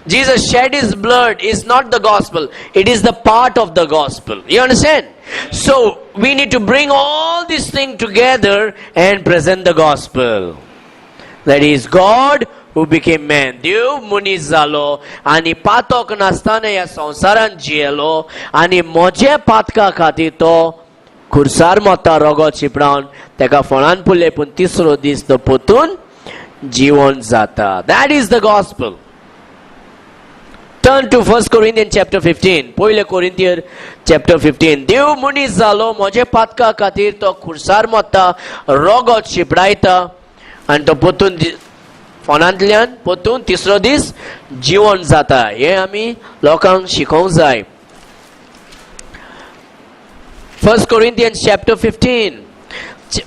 Jesus shed his blood is not the gospel. It is the part of the gospel. You understand? So we need to bring all these things together and present the gospel. That is God who became man. देव मनीस जालो आनी पातोक नासतना ह्या संवसारान जियेलो आनी म्हजे पातका खातीर तो खुर्सार मोता रगत शिपडावन तेका फळान पुरले पूण तिसरो दीस तो पोतून जिवंत जाता. That is the gospel. Turn to 1 Corinthians chapter 15. पहिले कोरिंथियर chapter 15. देव मनीस जालो म्हजे पातका खातीर तो खुर्सार मोता रगत शिपडायता आनी तो पोतून फोनांतल्यान पोतून तिसरो दीस जिवंत जाता. हे आमी लोकांक शिकोवंक जाय. 1 Corinthians chapter 15.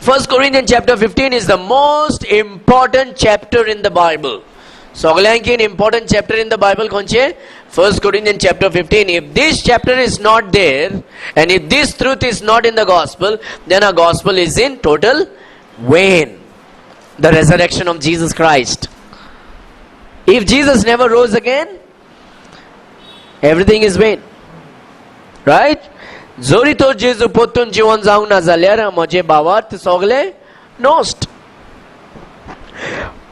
1 Corinthians chapter 15 is the most important chapter in the Bible. सगळ्यांकीन important chapter in the Bible कोणचे? 1 Corinthians chapter 15. If this chapter is not there and if this truth is not in the gospel, then our gospel is in total vain. The resurrection of Jesus Christ. If Jesus never rose again, everything is vain. Right? जोरी तो जेजू पोतून जिवन जावंक ना जाल्यार म्हजे भावार्थ सगळे नॉस्ट.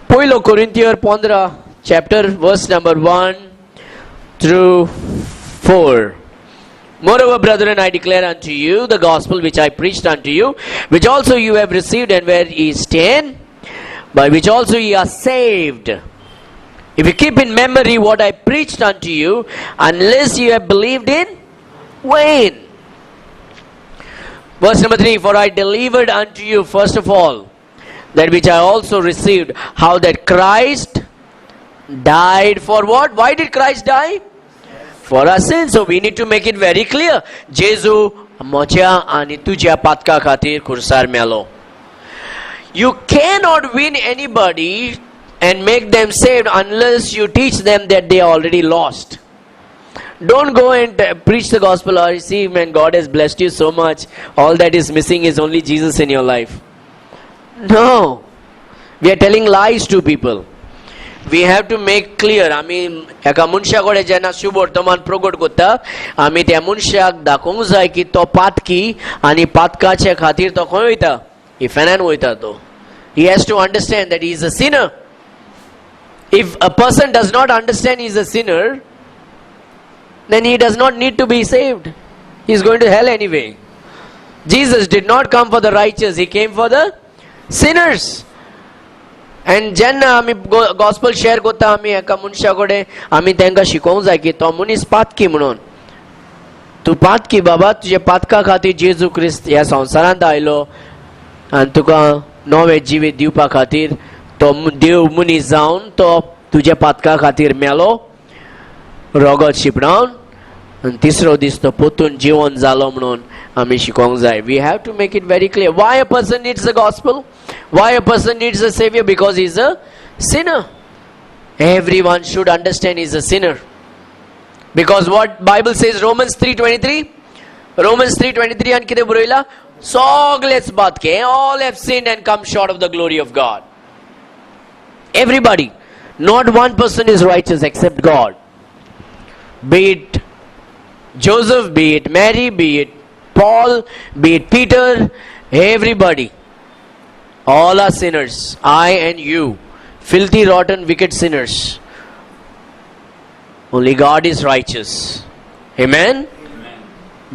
पयलो कोरिंथियर 15 chapter verse number 1 through 4. Moreover, brethren, I declare unto you the gospel which I preached unto you, which also you have received, and where ye stand, by which also ye are saved, if you keep in memory what I preached unto you, unless you have believed in vain. Verse number 3. For I delivered unto you first of all that which I also received, how that Christ died for what? Why did Christ die? For our sins. So we need to make it very clear. Jesu म्हज्या आनी तुज्या पातका खातीर खुर्सार मेलो. You cannot win anybody and make them saved unless you teach them that they are already lost. Don't go and preach the gospel or see, man, God has blessed you so much. All that is missing is only Jesus in your life. No. We are telling lies to people. We have to make clear. आमी एका मनशाकडे जेन्ना शुभ वर्तमान प्रगट करता, आमी त्या मनशाक दाखोवंक जाय की तो पातकी आनी पातकाचे खातीर तो खंय वयता? इफेनान वयता तो. He has to understand that he is a sinner. If a person does not understand he is a sinner, then he does not need to be saved. He is going to hell anyway. Jesus did not come for the righteous, he came for the sinners. And जेन्ना आमी gospel share करता, आमी एका मनशाकडे आमी तांकां शिकोवंक जाय की तो मनीस पातकी म्हणून. तूं पातकी बाबा, तुजे पातका खातीर जेजू क्रिस्त ह्या संवसारांत आयलो आनी तुका नवें जिवीत दिवपा खातीर तो देव मनीस जावन तो तुज्या पातका खातीर मेलो रगत शिपडावन आनी तिसरो दीस तो पोतून जिवन जालो म्हणून आमी शिकोवंक जाय. We have to make it very clear why a person needs the gospel, why a person needs a savior, because he is a sinner. Everyone should understand he is a sinner. Because what Bible says, Romans 3:23, Romans 3:23 and कितें बरयला? सगळेच बातके, all have sinned and come short of the glory of God. Everybody, not one person is righteous except God. Be it Joseph, be it Mary, be it Paul, be it Peter, everybody, all are sinners. I and you, filthy, rotten, wicked sinners. Only God is righteous. Amen?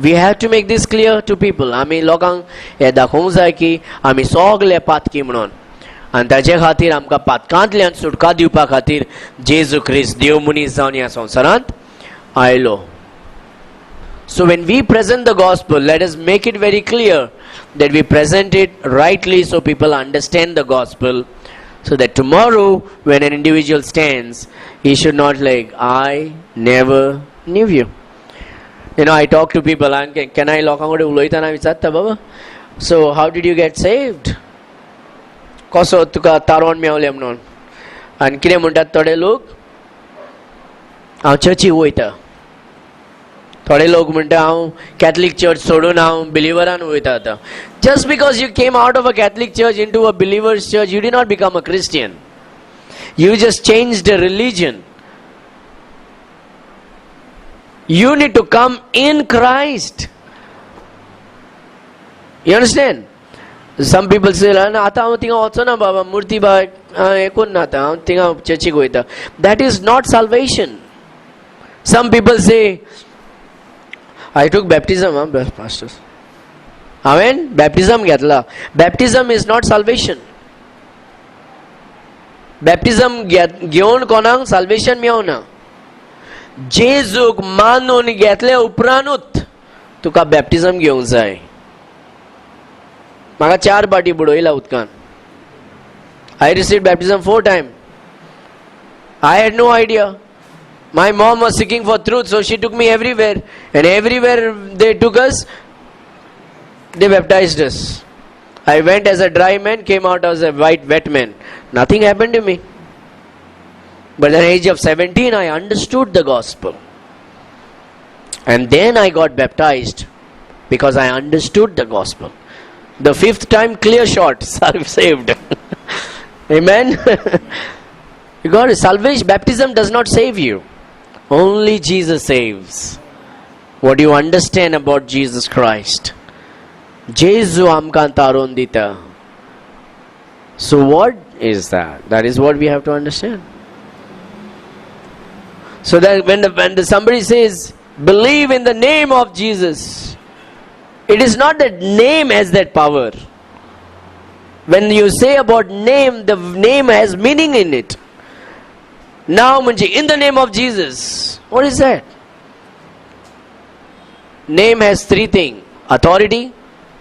We have to make this clear to people. आमी लोकांक हे दाखोवंक जाय की आमी सगळे पातकी म्हणून आनी ताचे खातीर आमकां पातकांतल्यान सुटका दिवपा खातीर जेजू क्रिस्त देव मनीस जावन ह्या संवसारांत आयलो. So when we present the gospel, let us make it very clear that we present it rightly so people understand the gospel, so that tomorrow when an individual stands, he should not like, I never knew you. You know, I talk to people and can I लोकांकडे उलयतना विचारता बाबा, so how did you get saved? कसो तुका तारोन मेवलें म्हणून. आनी कितें म्हणटात थोडे लोक, हांव चर्चीक वयता. थोडे लोक म्हणटा हांव कॅथलीक चर्च सोडून हांव बिलिवरान वयता आतां. Just because you came out of a Catholic church into a believer's church, you did not become a Christian. You just changed the religion. You need to come in Christ. You understand? Some people say, आता हांव थिंगा वचना बाबा, मुर्ती बाग हें कोन्ना आतां हांव थिंगा चर्चीक वयता. That is not salvation. Some people say, I took baptism, pastors. हांवेन बॅप्टिझम घेतला. बॅप्टिझम इज नॉट salvation. बॅप्टिझम घेवन कोणाक salvation मेळना. जेजूक मानून घेतले उपरांतूच तुका बॅप्टिझम घेवंक जाय. म्हाका 4 फावटी बुडयला उदकान. I received baptism 4 times. I had no idea. My mom was seeking for truth, so she took me everywhere. And everywhere they took us, they baptized us. I went as a dry man, came out as a wet man. Nothing happened to me. But at the age of 17, I understood the gospel. And then I got baptized because I understood the gospel. The 5th time, clear shot, saved. Amen. God, salvation, baptism does not save you. Only Jesus saves. What do you understand about Jesus Christ? Jesu amkan taron dita. So what is that? That is what we have to understand. So that when somebody says, believe in the name of Jesus, it is not that name has that power. When you say about name, the name has meaning in it. Now, in the name of Jesus. What is that? Name has 3 things. Authority,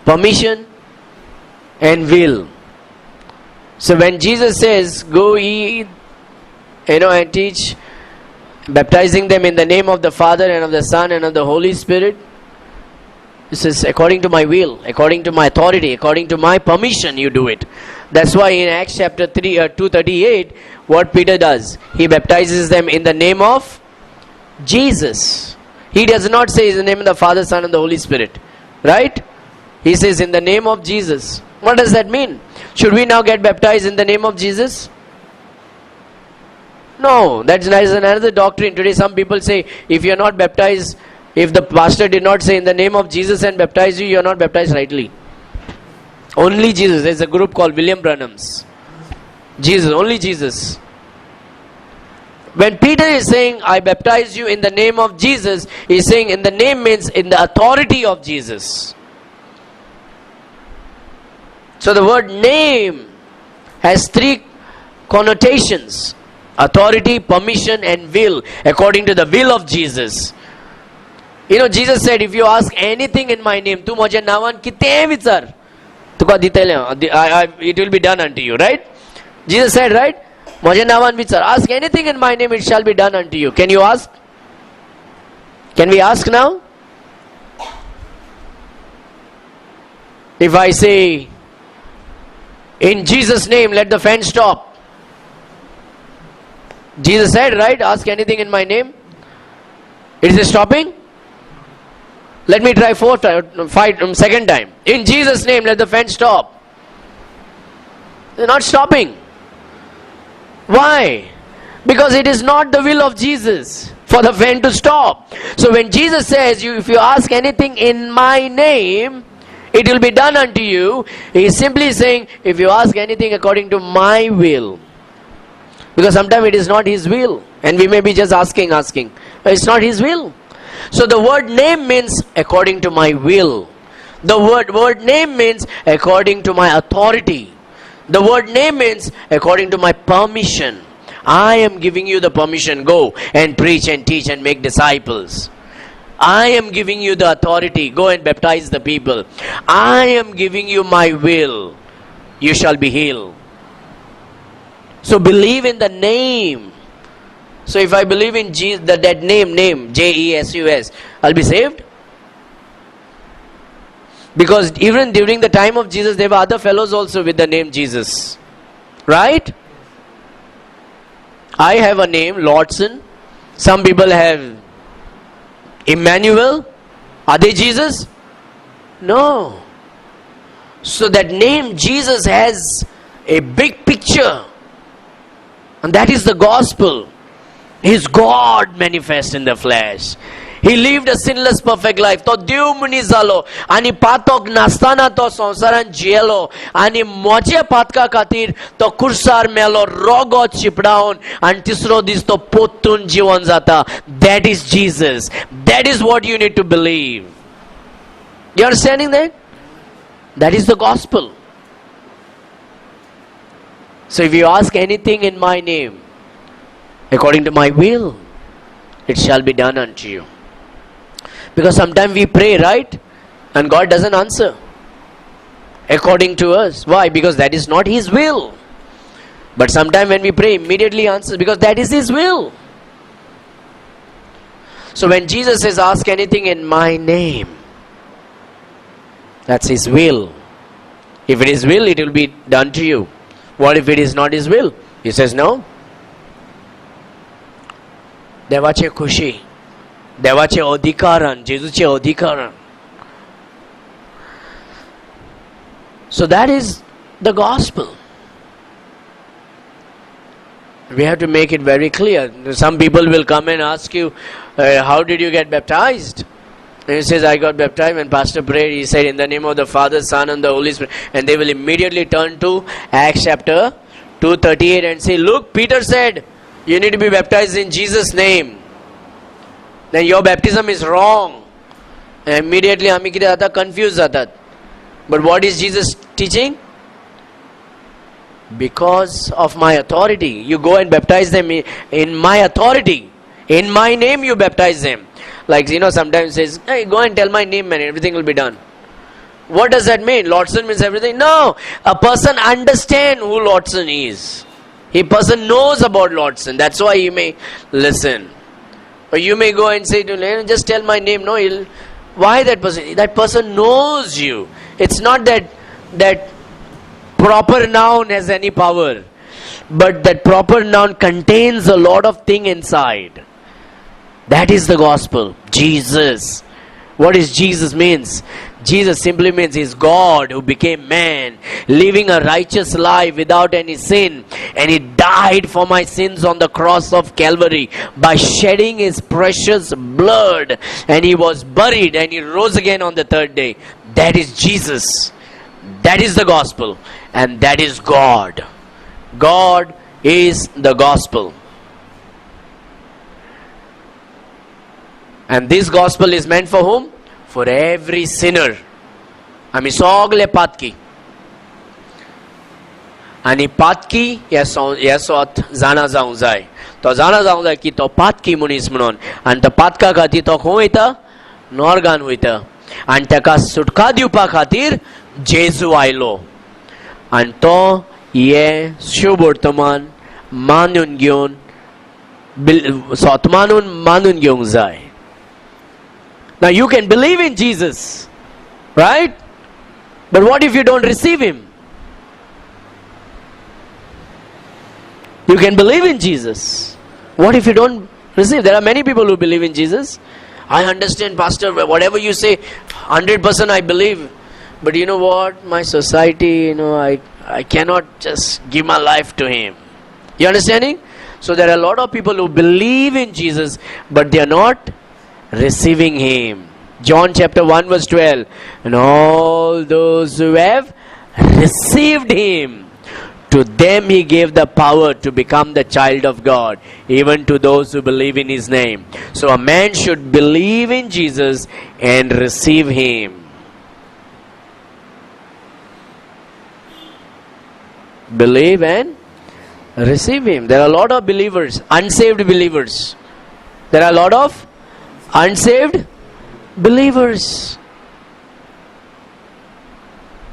permission, and will. So when Jesus says, go ye, and teach, baptizing them in the name of the Father and of the Son and of the Holy Spirit, this is according to my will, according to my authority, according to my permission you do it. That's why in Acts chapter 2:38, what Peter does, he baptizes them in the name of Jesus. He does not say in the name of the Father, Son and the Holy Spirit. Right? He says in the name of Jesus. What does that mean? Should we now get baptized in the name of Jesus? No, that's another doctrine. Today some people say, if you are not baptized, if the pastor did not say in the name of Jesus and baptize you, you are not baptized rightly. Only Jesus. There's a group called William Branham's. Jesus, only Jesus. When Peter is saying, I baptize you in the name of Jesus, he's saying in the name means in the authority of Jesus. So the word name has 3 connotations. Authority, permission and will, according to the will of Jesus. Jesus said, if you ask anything in my name, tu माझ्या नावान कितेंय विचार, तुका दितले, it will be done unto you, right? Jesus said, right? माझ्या नावान विचार, ask anything in my name, it shall be done unto you. Can you ask? Can we ask now? If I say, in Jesus' name, let the fan stop. Jesus said, right? Ask anything in my name. Is it stopping? Let me try 2nd time. In Jesus' name, let the fan stop. They're not stopping. Why? Because it is not the will of Jesus for the fan to stop. So when Jesus says, if you ask anything in my name, it will be done unto you. He is simply saying, if you ask anything according to my will. Because sometimes it is not His will. And we may be just asking. But it's not His will. So the word name means according to my will. The word name means according to my authority. The word name means according to my permission. I am giving you the permission. Go and preach and teach and make disciples. I am giving you the authority. Go and baptize the people. I am giving you my will. You shall be healed. So believe in the name. So if I believe in Jesus, that name, Jesus, I'll be saved. Because even during the time of Jesus, there were other fellows also with the name Jesus. Right? I have a name, Lordson. Some people have Emmanuel. Are they Jesus? No. So that name Jesus has a big picture. And that is the gospel. Is God manifest in the flesh. He lived a sinless perfect life. तो देव मनीस जालो आणि पातक नासतना तो संसारान जियेलो आणि मोज्या पातका खातीर तो कुर्सार मेलो रोगो चिपडावन आणि तिसरो दीस तो पोत्तून जीवन जाता. That is Jesus. That is what you need to believe. You understanding that? That is the gospel. So if you ask anything in my name, according to my will, it shall be done unto you. Because sometimes we pray, right? And God doesn't answer according to us. Why? Because that is not His will. But sometimes when we pray, immediately answers because that is His will. So when Jesus says, ask anything in my name, that's His will. If it is will, it will be done to you. What if it is not His will? He says no. देवाचे खुशी, देवाचे अधिकारण, जेजूचे अधिकारण. So that is the gospel. We have to make it very clear. Some people will come and ask you, how did you get baptized? And he says, I got baptized. When Pastor prayed, he said, in the name of the Father, Son and the Holy Spirit. And they will immediately turn to Acts chapter 2:38 and say, look, Peter said, you need to be baptized in Jesus' name. Then your baptism is wrong. And immediately आम्ही किती जाता confused जातात. But what is Jesus teaching? Because of my authority, you go and baptize them in my authority. In my name you baptize them. Like, sometimes says, hey, go and tell my name and everything will be done. What does that mean? Lordson means everything? No. A person understands who Lordson is. A person knows about Lordson. That's why he may listen. Or you may go and say to him, just tell my name. No, why that person? That person knows you. It's not that proper noun has any power. But that proper noun contains a lot of thing inside. That is the gospel. Jesus. What is Jesus means? Jesus simply means He is God who became man, living a righteous life without any sin. And He died for my sins on the cross of Calvary by shedding His precious blood. And He was buried and He rose again on the third day. That is Jesus. That is the gospel. And that is God. God is the gospel. And this gospel is meant for whom? For every sinner. आम्ही सगळे पातकी. आणि पातकी ह्या स्वात जाणा जावंक जाय. तो जाणा जावंक जाय की तो पातकी मनीस म्हणून. आणि तो पातका खातीर तो खंय वयता? नॉर्गान वयता. आणि ताका सुटका दिवपा खातीर जेजू आयलो. आणि तो हे शुभ वर्तमान मानून घेवन स्वतमानून मानून घेवंक जाय. Now you can believe in Jesus, right? But what if you don't receive Him? You can believe in Jesus. What if you don't receive? There are many people who believe in Jesus. I understand, Pastor, whatever you say, 100% I believe. But you know what? My society, I cannot just give my life to Him. You understanding? So there are a lot of people who believe in Jesus, but they are not receiving Him. John chapter 1 verse 12. And all those who have received Him, to them He gave the power to become the child of God, even to those who believe in His name. So a man should believe in Jesus and receive Him. Believe and receive Him. There are a lot of believers, unsaved believers. There are a lot of unsaved believers.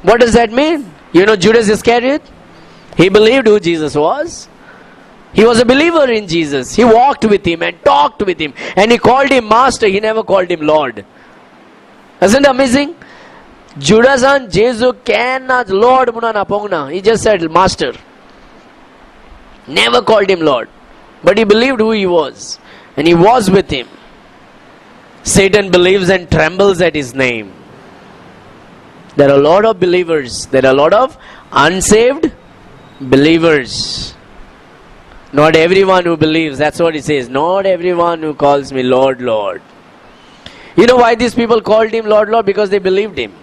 What does that mean? Judas Iscariot, he believed who Jesus was. He was a believer in Jesus. He walked with Him and talked with Him, and he called Him Master. He never called Him Lord. Isn't it amazing? Judas and Jesus cannot Lord munana pongna. He just said Master. Never called Him Lord. But he believed who He was, and he was with Him. Satan believes and trembles at His name. There are a lot of believers. There are a lot of unsaved believers. Not everyone who believes. That's what it says. Not everyone who calls me Lord, Lord. You know why these people called him Lord, Lord? Because they believed him.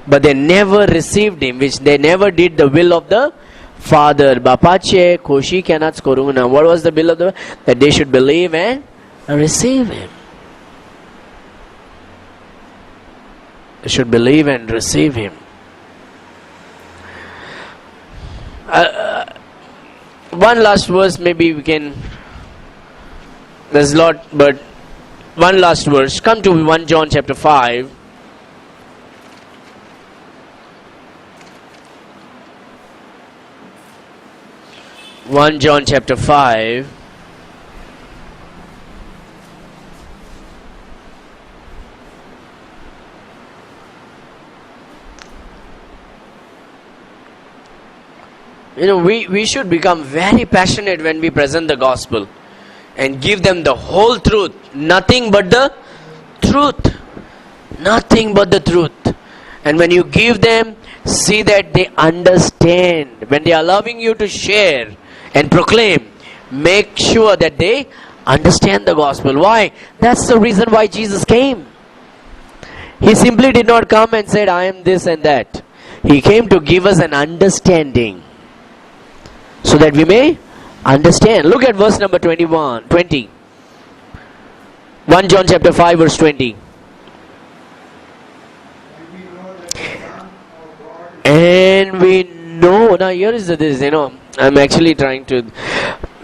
But they never received him, which they never did the will of the Father. Bapache koshi kanat koruna. What was the will of the Father? That they should believe and receive him. They should believe and receive him. One last verse, maybe we can. There's a lot, but one last verse. Come to 1 John chapter 5. 1 John chapter 5. You know, we should become very passionate when we present the gospel and give them the whole truth. Nothing but the truth. Nothing but the truth. And when you give them, see that they understand. When they are allowing you to share and proclaim, make sure that they understand the gospel. Why? That's the reason why Jesus came. He simply did not come and said, I am this and that. He came to give us an understanding, so that we may understand. Look at verse number 20. 1 John chapter 5 verse 20. And we know. Now here is this, I'm actually trying to.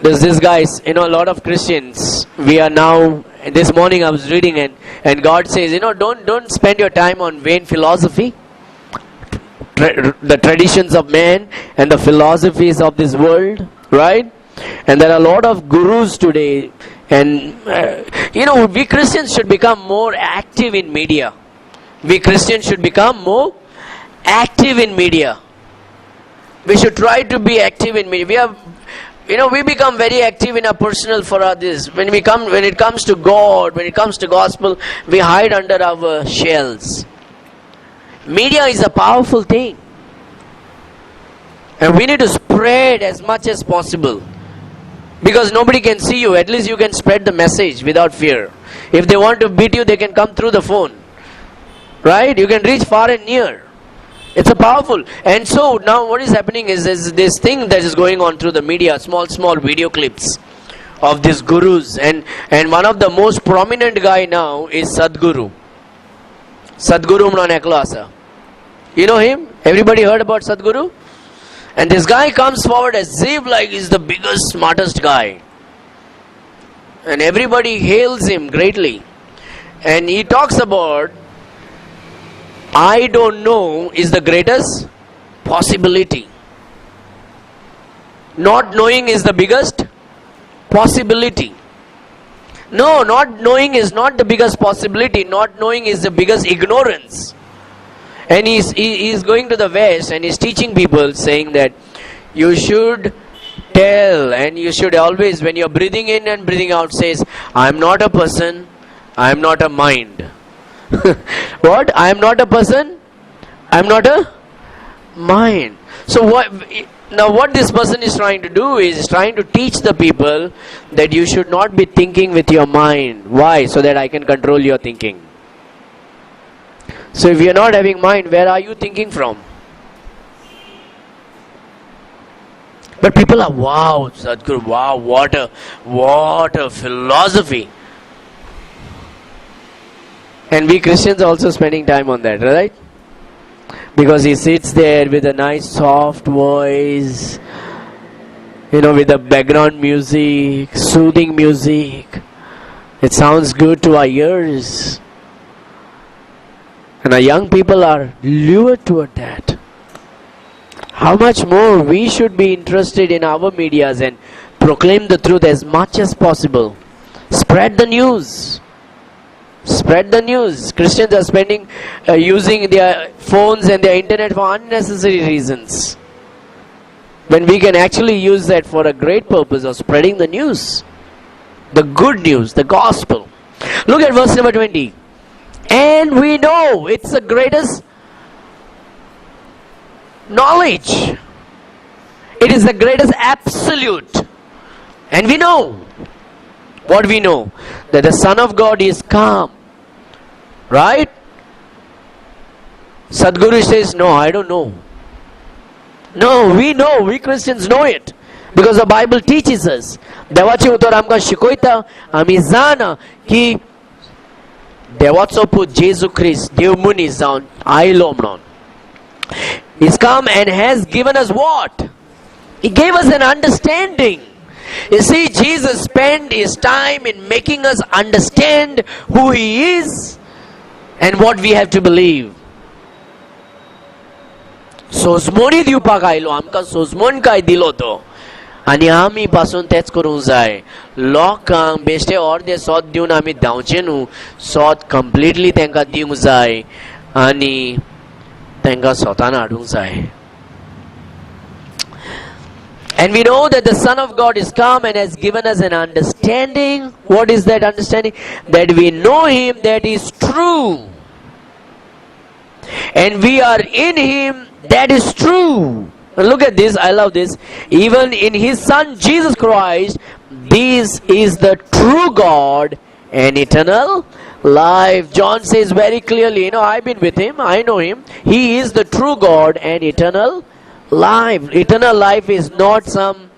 There's this guys, a lot of Christians. We are now, this morning I was reading and God says, don't spend your time on vain philosophy. The traditions of man and the philosophies of this world, right? And there are a lot of gurus today, and we Christians should become more active in media. We Christians should become more active in media. We should try to be active in media. We become very active in our personal for others. When it comes to God, when it comes to gospel, we hide under our shells. Media is a powerful thing, and we need to spread as much as possible, because nobody can see you. At least you can spread the message without fear. If they want to beat you, they can come through the phone, right? You can reach far and near. It's a powerful. And so now what is happening is this thing that is going on through the media, small video clips of these gurus, and one of the most prominent guy now is Sadhguru Mnaneklasa. You know him? Everybody heard about Sadhguru? And this guy comes forward as if like he's the biggest, smartest guy. And everybody hails him greatly. And he talks about, I don't know is the greatest possibility. Not knowing is the biggest possibility. No, not knowing is not the biggest possibility. Not knowing is the biggest ignorance. And he's going to the West and he's teaching people, saying that you should tell, and you should always, when you're breathing in and breathing out, says, I am not a person, I am not a mind. What? I am not a person, I am not a mind. So what this person is trying to do is trying to teach the people that you should not be thinking with your mind. Why? So that I can control your thinking. So if you are not having mind, where are you thinking from? But people are, wow, Sadhguru, wow, what a philosophy. And we Christians are also spending time on that, right? Because he sits there with a nice soft voice, with the background music, soothing music. It sounds good to our ears. And our young people are lured toward that. How much more we should be interested in our medias and proclaim the truth as much as possible. Spread the news. Spread the news. Christians are using their phones and their internet for unnecessary reasons, when we can actually use that for a great purpose of spreading the news. The good news, the gospel. Look at verse number 20. And we know, it's the greatest knowledge. It is the greatest absolute. And we know. What we know? That the Son of God is come Right? Sadhguru says, no, I don't know. No, we know. We Christians know it. Because the Bible teaches us. देवाचे उतर आमकां शिकयता आमी जाणा की देवाचो पूत जेजू ख्रिस्त देव मनीस जावन आयलो म्हणून. He's come and has given us what? He gave us an understanding. You see, Jesus spent his time in making us understand who he is and what we have to believe. सोजमोनी दिवपाक आयलो, आमकां सोजमोन काय दिलो तो, आनी आमी पासून तेच करूंक जाय. लोकांक बेश्टे अर्दे सोद दिवन आमी धांवचे न्हू, सोद कंप्लिटली तांकां दिवंक जाय आनी तांकां स्वतान हाडूंक जाय. And we know that the Son of God is come and has given us an understanding. What is that understanding? That we know him that is true. And we are in him that is true. Look at this, I love this. Even in his Son Jesus Christ, this is the true God and eternal life. John says very clearly, I've been with him, I know him. He is the true God and eternal life. Eternal life is not some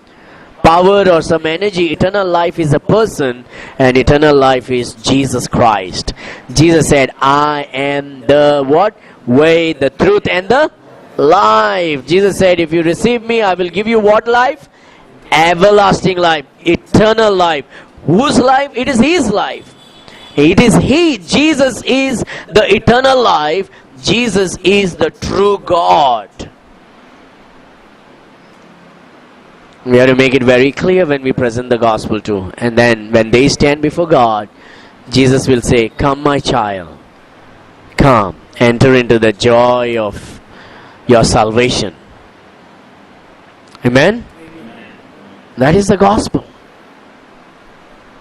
power or some energy. Eternal life is a person, and eternal life is Jesus Christ. Jesus said, I am the what? Way, the truth, and the life. Jesus said, if you receive me, I will give you what life? Everlasting life, eternal life. Whose life? It is his life. It is he. Jesus is the eternal life. Jesus is the true God. We have to make it very clear when we present the gospel to. And then when they stand before God, Jesus will say, come my child, come, enter into the joy of your salvation. Amen? That is the gospel.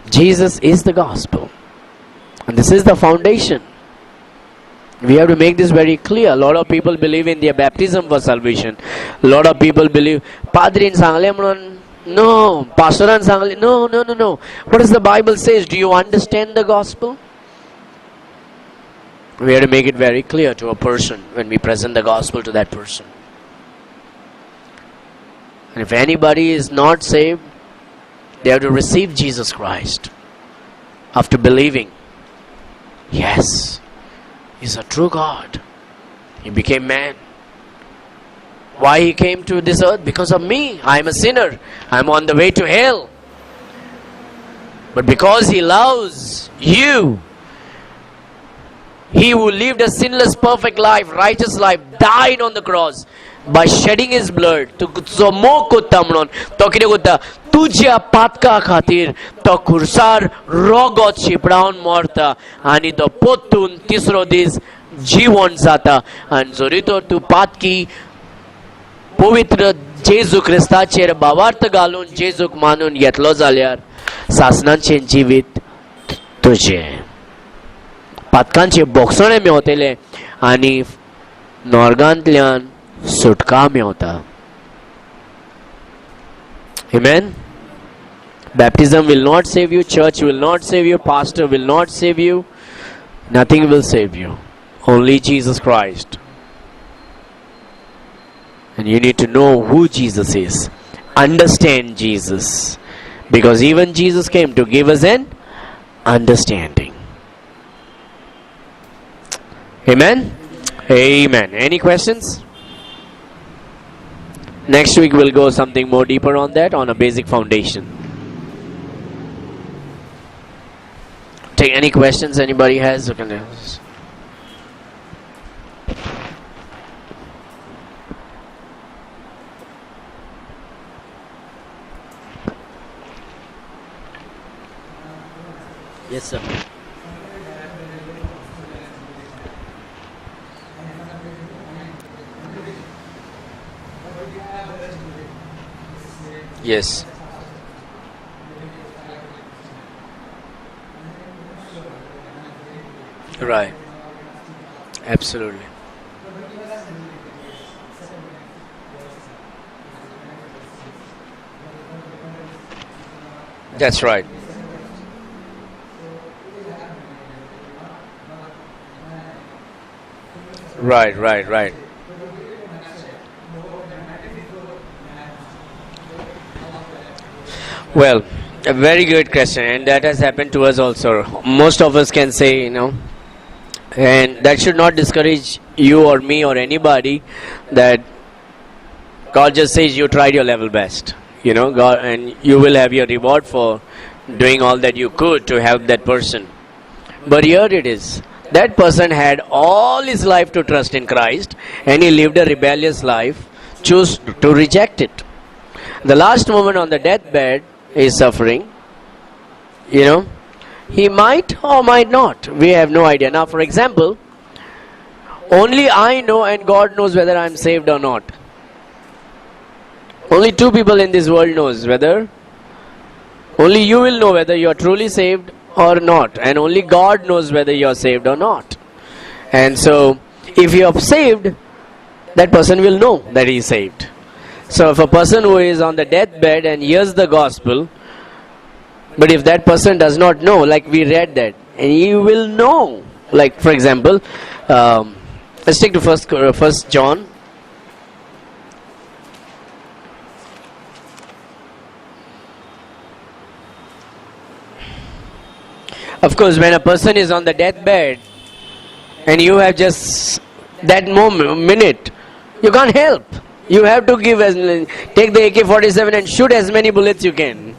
Jesus is the gospel. And this is the foundation. We have to make this very clear. A lot of people believe in their baptism for salvation. A lot of people believe, Padrin sangle म्हणून, no, Pastoran sangle, no. What does the Bible says? Do you understand the gospel? We have to make it very clear to a person when we present the gospel to that person. And if anybody is not saved, they have to receive Jesus Christ after believing. Yes, he's a true God. He became man. Why he came to this earth? Because of me. I am a sinner. I am on the way to hell. But because he loves you, he who lived a sinless, perfect life, righteous life, died on the cross by shedding his blood. तुझो मोग कोत्ता म्हणून तो कितें कोत्ता? तुज्या पातका खातीर तो खुर्सार रोगोत शिपडावन मरता आनी तो पोत्तून तिसरो दीस जीवन जाता. आनी जरी तो तूं पातकी पवित्र जेजू क्रिस्ताचेर भावार्थ घालून जेजूक मानून घेतलो जाल्यार सासणाचें जिवीत तुजें. पातकांचे बोगसणे मेवतले आनी नरकांतल्यान सुटका Mewat. Amen? Baptism will not save you. Church will not save you. Pastor will not save you. Nothing will save you. Only Jesus Christ. And you need to know who Jesus is. Understand Jesus. Because even Jesus came to give us an understanding. Amen? Amen. Any questions? Next week we'll go something more deeper on that, on a basic foundation. Take any questions anybody has. Yes, sir. Yes. Right. Absolutely. That's right. Right, right, right. Well, a very good question, and that has happened to us also. Most of us can say, and that should not discourage you or me or anybody, that God just says you tried your level best. God, and you will have your reward for doing all that you could to help that person. But here it is. That person had all his life to trust in Christ, and he lived a rebellious life, chose to reject it. The last moment on the deathbed is suffering. He might or might not. We have no idea. Now, for example, only I know and God knows whether I am saved or not. Only two people in this world knows whether. Only you will know whether you are truly saved or not, and only God knows whether you are saved or not. And so, if you are saved, that person will know that he is saved. So, if a person who is on the deathbed and hears the gospel, but if that person does not know, like we read that, and he will know, like for example, let's take to first John. Of course, when a person is on the deathbed and you have just that minute, you can't help. You have to take the AK-47 and shoot as many bullets you can.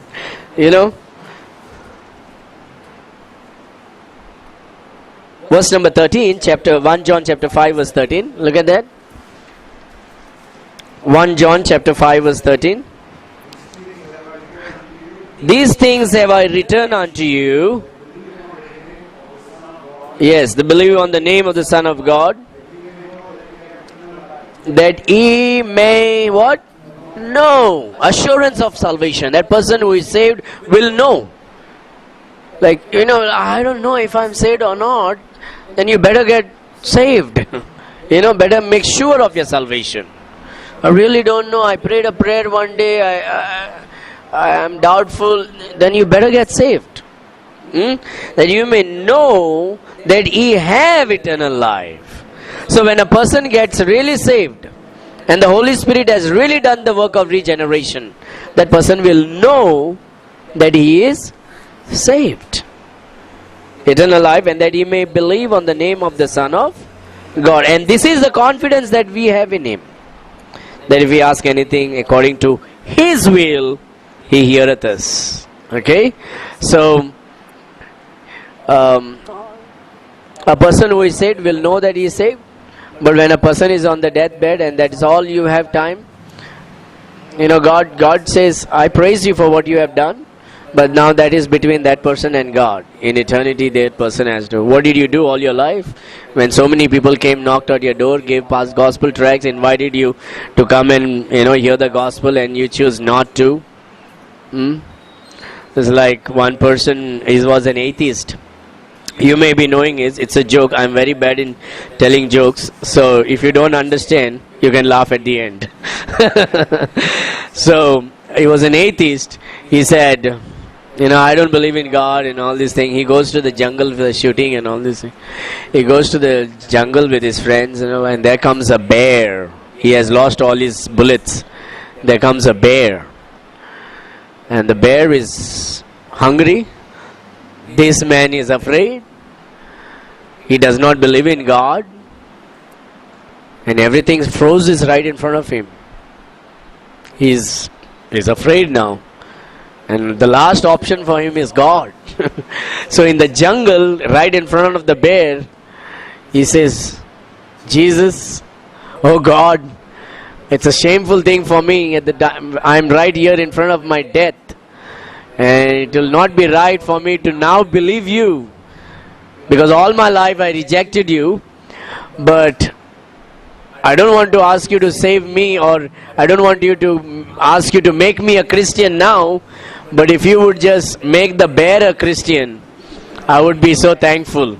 Verse number 13, chapter 1 John chapter 5 verse 13. Look at that. 1 John chapter 5 verse 13. These things have I written unto you. Yes, the believe on the name of the Son of God, that ye may what? Know. Assurance of salvation. That person who is saved will know. Like, I don't know if I'm saved or not. Then you better get saved. Better make sure of your salvation. I really don't know. I prayed a prayer one day. I am doubtful. Then you better get saved. That you may know that ye have eternal life. So when a person gets really saved and the Holy Spirit has really done the work of regeneration, that person will know that he is saved. Eternal life, and that he may believe on the name of the Son of God. And this is the confidence that we have in him, that if we ask anything according to his will, he heareth us. Okay? So a person who is saved will know that he is saved. But when a person is on the deathbed and that is all you have time, God says, I praise you for what you have done, but now that is between that person and God. In eternity, that person has to. What did you do all your life? When so many people came, knocked at your door, gave past gospel tracts, invited you to come and hear the gospel, and you choose not to. It's like one person, he was an atheist. You may be knowing it's a joke. I'm very bad in telling jokes. So if you don't understand, you can laugh at the end. So he was an atheist. He said, I don't believe in God and all these things. He goes to the jungle for the shooting and all this. He goes to the jungle with his friends, and there comes a bear. He has lost all his bullets. There comes a bear. And the bear is hungry. This man is afraid. He does not believe in God. And everything frozen right in front of him. He's afraid now. And the last option for him is God. So in the jungle, right in front of the bear, he says, Jesus, oh God, it's a shameful thing for me. I'm right here in front of my death. And it will not be right for me to now believe you. Because all my life I rejected you. But I don't want to ask you to save me, or I don't want you to ask you to make me a Christian now. But if you would just make the bear a Christian, I would be so thankful.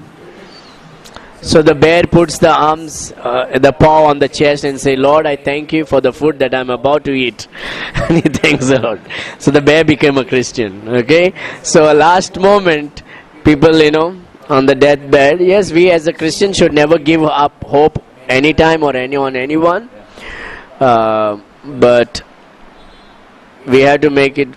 So the bear puts the arms, the paw on the chest and say, Lord, I thank you for the food that I'm about to eat. And he thanks the Lord. So the bear became a Christian. Okay. So a last moment, people, on the deathbed. Yes, we as a Christian should never give up hope anytime or on anyone. But we have to make it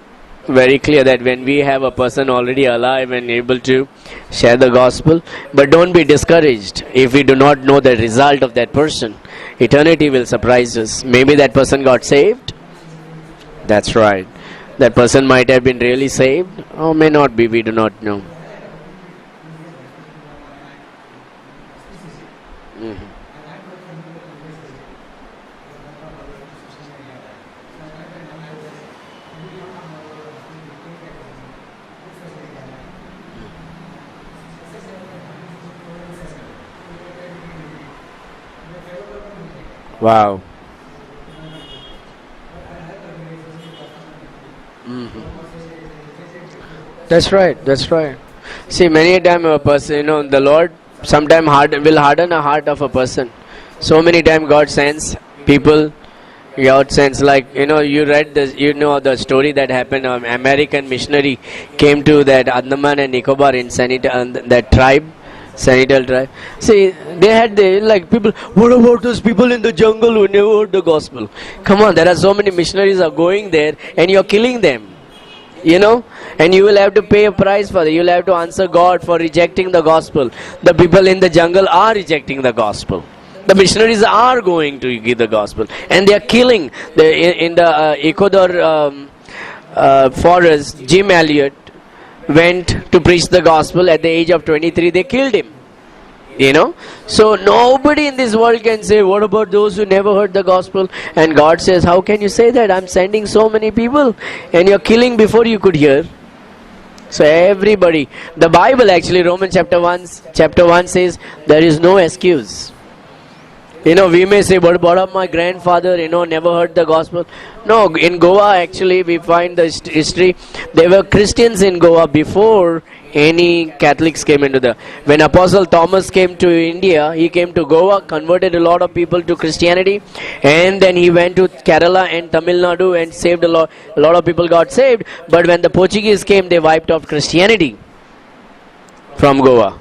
very clear that when we have a person already alive and able to share the gospel, but don't be discouraged if we do not know the result of that person. Eternity will surprise us. Maybe that person got saved. That's right. That person might have been really saved or may not be. We do not know. Mhm. Wow. Mhm. That's right. That's right. See, many a time a person, the Lord sometime will harden a heart of a person. So many time God sends people. God sends, like, you read this, the story that happened. American missionary came to that Andaman and Nicobar in that tribe, Senegal tribe. See, like people. What about those people in the jungle who never heard the gospel? Come on, there are so many missionaries are going there, and you're killing them. And you will have to pay a price for it. You'll have to answer God for rejecting the gospel. The people in the jungle are rejecting the gospel. The missionaries are going to give the gospel, and they are killing. In the Ecuador forest, Jim Elliot went to preach the gospel at the age of 23. They killed him. So nobody in this world can say, what about those who never heard the gospel? And God says, how can you say that? I'm sending so many people, and you're killing before you could hear. So everybody, the Bible actually, Romans chapter 1 says, there is no excuse. We may say, what about my grandfather, never heard the gospel? No, in Goa actually we find the history. There were Christians in Goa before any Catholics came into when Apostle Thomas came to India, he came to Goa, converted a lot of people to Christianity, and then he went to Kerala and Tamil Nadu and saved a lot of people got saved. But when the Portuguese came, they wiped off Christianity from Goa.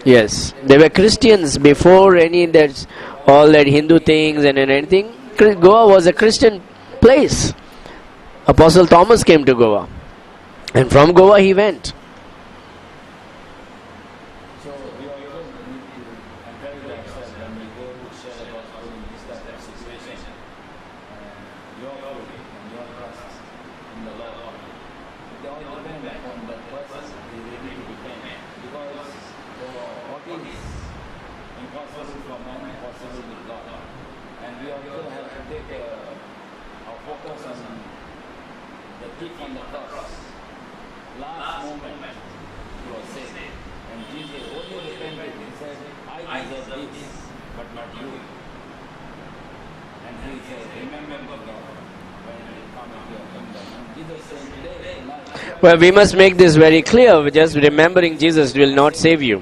Yes, they were Christians before all that Hindu things and anything. Goa was a Christian place. Apostle Thomas came to Goa, and from Goa he went. So we also need to encourage ourselves when we go to share the gospel in this type of situation. Your faith and your trust in the Lord. They all depend upon that person who is ready to depend. Because what is impossible for man is possible with God. And we also have to take our focus on the thief on the cross. Last moment he was saved. And Jesus only repented. He said, I deserve this, but not you. And he said, remember me, God, when you come into your kingdom. And Jesus said, today, Well, we must make this very clear. Just remembering Jesus will not save you.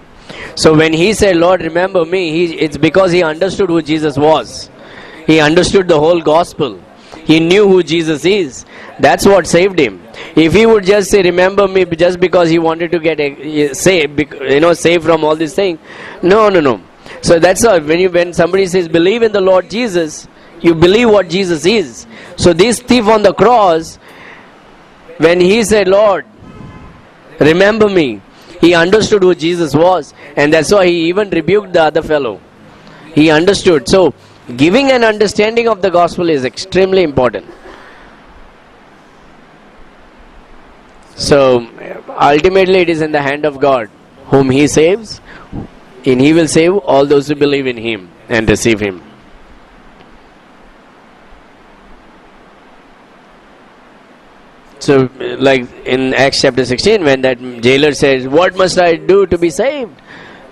So when he said, Lord, remember me, it's because he understood who Jesus was. He understood the whole gospel. He knew who Jesus is. That's what saved him. If he would just say, remember me, just because he wanted to get saved from all these things. No. So that's all. When somebody says, believe in the Lord Jesus, you believe what Jesus is. So this thief on the cross, when he said, Lord, remember me, he understood who Jesus was. And that's why he even rebuked the other fellow. He understood. So giving an understanding of the gospel is extremely important. So ultimately it is in the hand of God, whom he saves, and he will save all those who believe in him and receive him. So like in Acts chapter 16, when that jailer says, what must I do to be saved?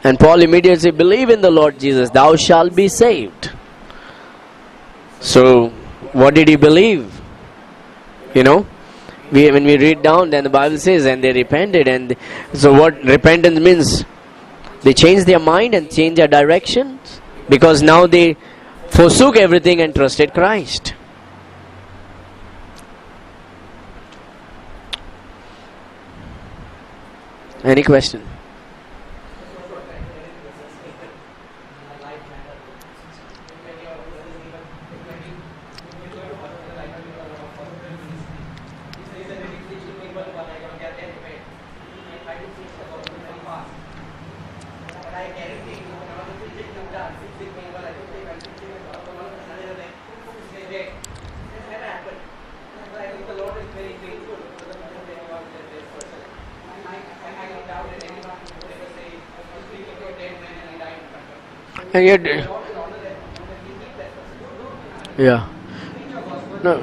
And Paul immediately says, believe in the Lord Jesus, thou shalt be saved. So what did he believe? When we read down, then the Bible says, and they repented. And so what repentance means? They changed their mind and changed their directions, because now they forsook everything and trusted Christ. Any question? And yet, yeah. No.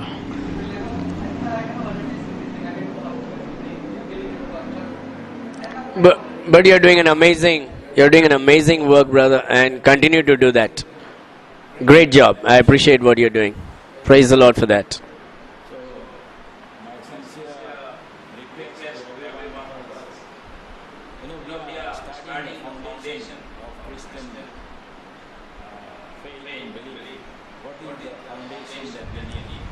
But you're doing an amazing work, brother, and continue to do that. Great job. I appreciate what you're doing. Praise the Lord for that. So, my sincere request to everyone of us, we are starting the foundation of Christian faith and belief. What is the foundation that we need?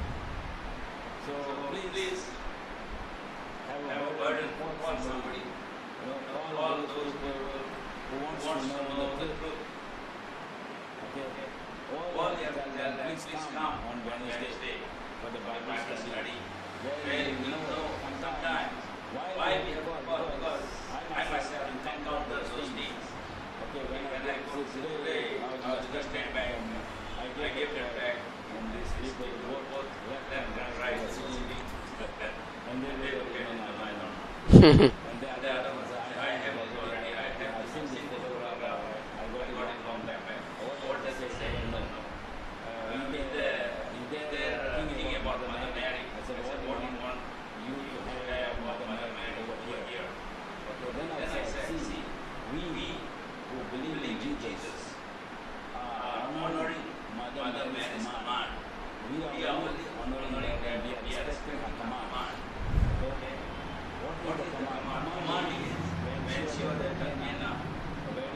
So, please have a burden for somebody. Call those people who wants to know the truth. Okay. All you have to tell them, please come on Wednesday for the Bible study. Where you know sometimes why we have called, because I myself encountered those things. Okay, when I go today, I was just stand back and I gave it back, and these people both left and right sitting, and they were getting a line on. And the other was I have already, I have seen this photograph, I got it from them. What does it say? No. Is there thinking about Mother Mary? I said, what do you want you to have Mother Mary over here? Okay, then I said, see, we who believe in Jesus are honoring Mother Mary's command. We are only honoring her and we are respecting her command. Okay? What is the command? Command is when she was at Cana,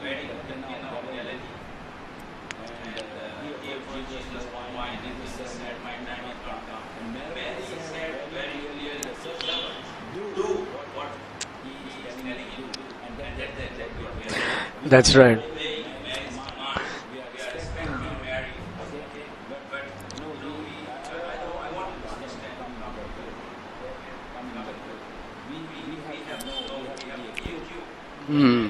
wedding at Cana of Galilee. And he approached Jesus one wine. Jesus said, my time has not come. And Mary said very clearly, do what he is telling you. And that's exactly what we are doing. That's right. Obeying Mary's command. We are respecting Mary. Okay? But no, I want you to understand. Come number two. We have to give you. Hmm.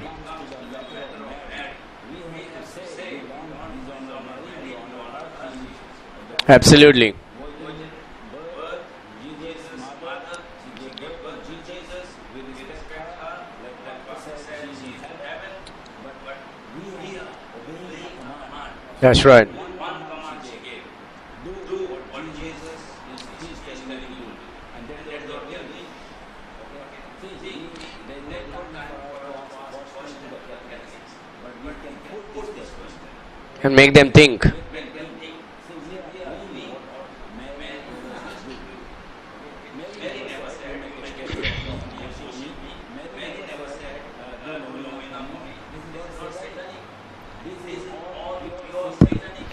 Absolutely. That's right. One command she gave. Do what Jesus is telling you. And then let the will be. See, they let no time for us question the catechism. But we can put this question. And make them think. Make them think. See, we are only what Mary is doing. Mary never said, Mary never said, no, this is not satanic. This is all pure satanic.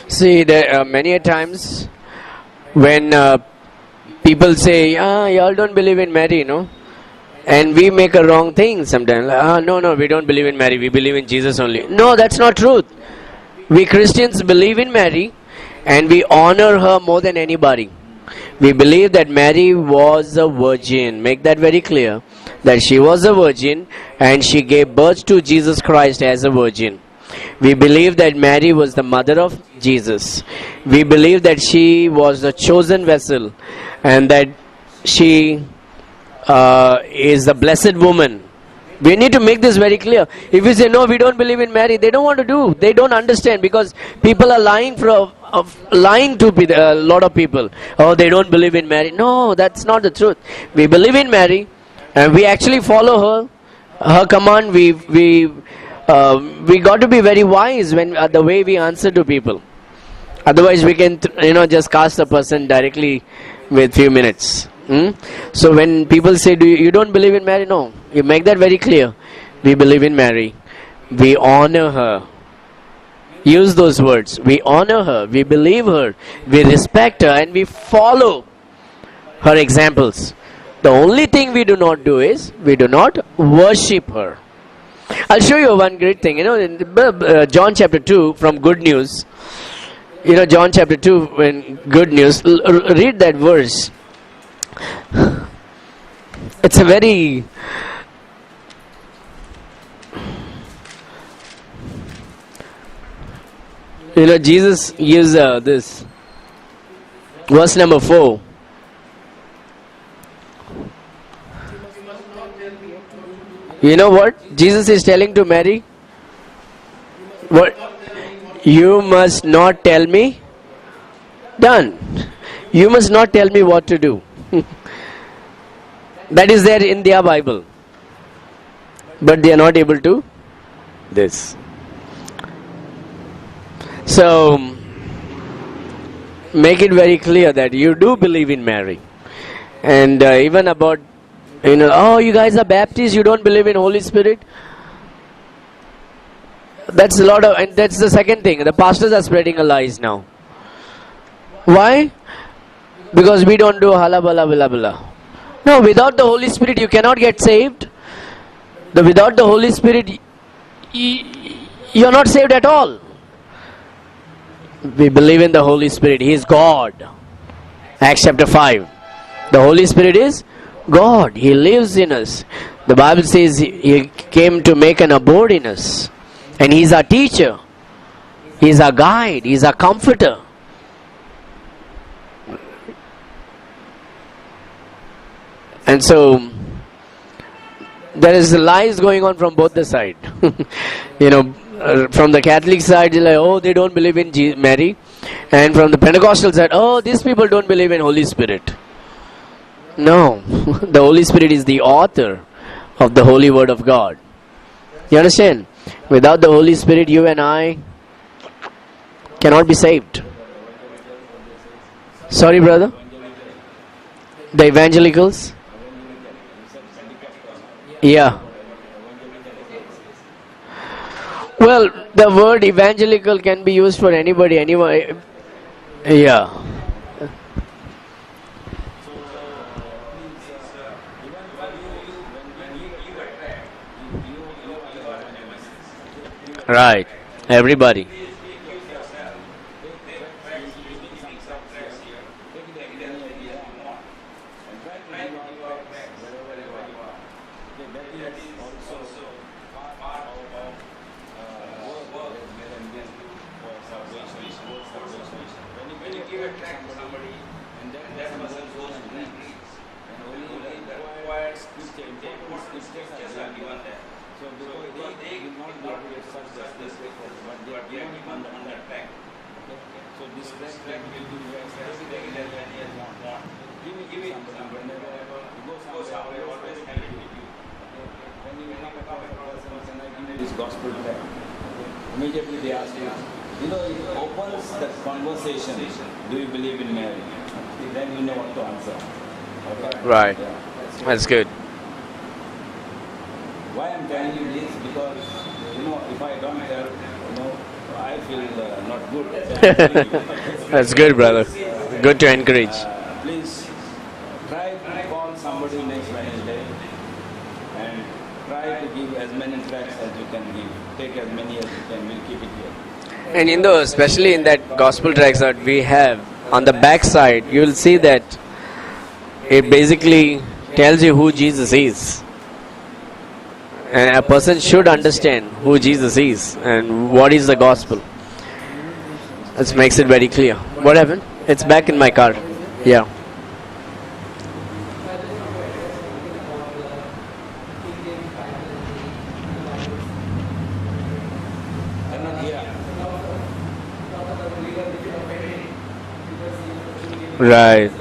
See, there are many a times when people say, y'all don't believe in Mary, no? And we make a wrong thing sometimes. No, we don't believe in Mary. We believe in Jesus only. No, that's not truth. We Christians believe in Mary and we honor her more than anybody. We believe that Mary was a virgin. Make that very clear. That she was a virgin and she gave birth to Jesus Christ as a virgin. We believe that Mary was the mother of Jesus. We believe that she was a chosen vessel and that she is the blessed woman. We need to make this very clear. If you say, no, we don't believe in Mary, they don't want to do. They don't understand because people are lying to a lot of people. Oh, they don't believe in Mary. No, that's not the truth. We believe in Mary and we actually follow her command. We got to be very wise when the way we answer to people. Otherwise, we can just cast a person directly with few minutes. So when people say, you don't believe in Mary? No, you make that very clear. We believe in Mary. We honor her. Use those words. We honor her. We believe her. We respect her and we follow her examples. The only thing we do not do is we do not worship her. I'll show you one great thing. In John chapter 2 from Good News. John chapter 2 in Good News. Read that verse. It's a very You know, Jesus gives this. Verse number 4. You know what Jesus is telling to Mary? What? You must not tell me. Done. You must not tell me what to do. That is there in their Bible. But they are not able to this. So, make it very clear that you do believe in Mary. And even about, oh, you guys are Baptists, you don't believe in Holy Spirit. That's a lot of, and that's the second thing. The pastors are spreading a lies now. Why? Because we don't do hala bala bala bala. No, without the Holy Spirit you cannot get saved. Without the Holy Spirit you're not saved at all. We believe in the Holy Spirit. He is God. Acts chapter 5. The Holy Spirit is God. He lives in us. The Bible says He came to make an abode in us. And He is our teacher. He is our guide. He is our comforter. And so there is lies going on from both the side. From the Catholic side, like, oh, they don't believe in Mary. And from the Pentecostal side, oh, these people don't believe in Holy Spirit. No. The Holy Spirit is the author of the Holy Word of God. You understand? Without the Holy Spirit, you and I cannot be saved. Sorry, brother? The evangelicals? Yeah. Well, the word evangelical can be used for anybody, anyone. Yeah. Right. Everybody. This gospel tract. Immediately they ask you, it opens the conversation. Do you believe in Mary? Then you know what to answer. Okay? Right. Yeah. That's good. Why I'm telling you this? Because, if I don't help, I feel not good. That's good, brother. Good to encourage. Please try to call somebody next Wednesday and try to give as many tracts as you can give. Take as many as you can. We'll keep it here. And especially in that gospel tracts that we have, on the back side, you will see that it basically tells you who Jesus is. And a person should understand who Jesus is and what is the gospel. This makes it very clear. What happened? It's back in my car. Yeah. Right.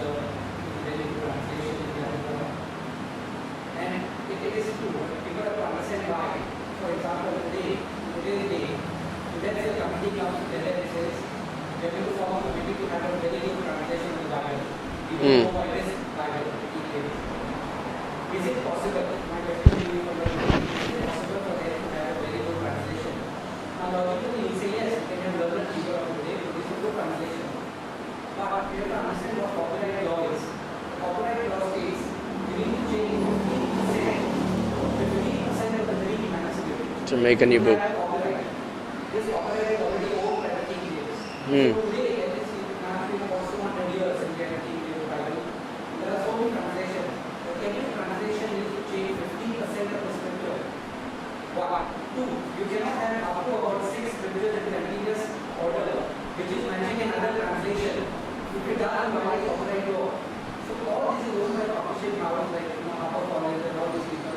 To make a new book. order, which is mentioned in other translation, if it done by upright law. So all these those kind of appreciate powers like upper college and all these people.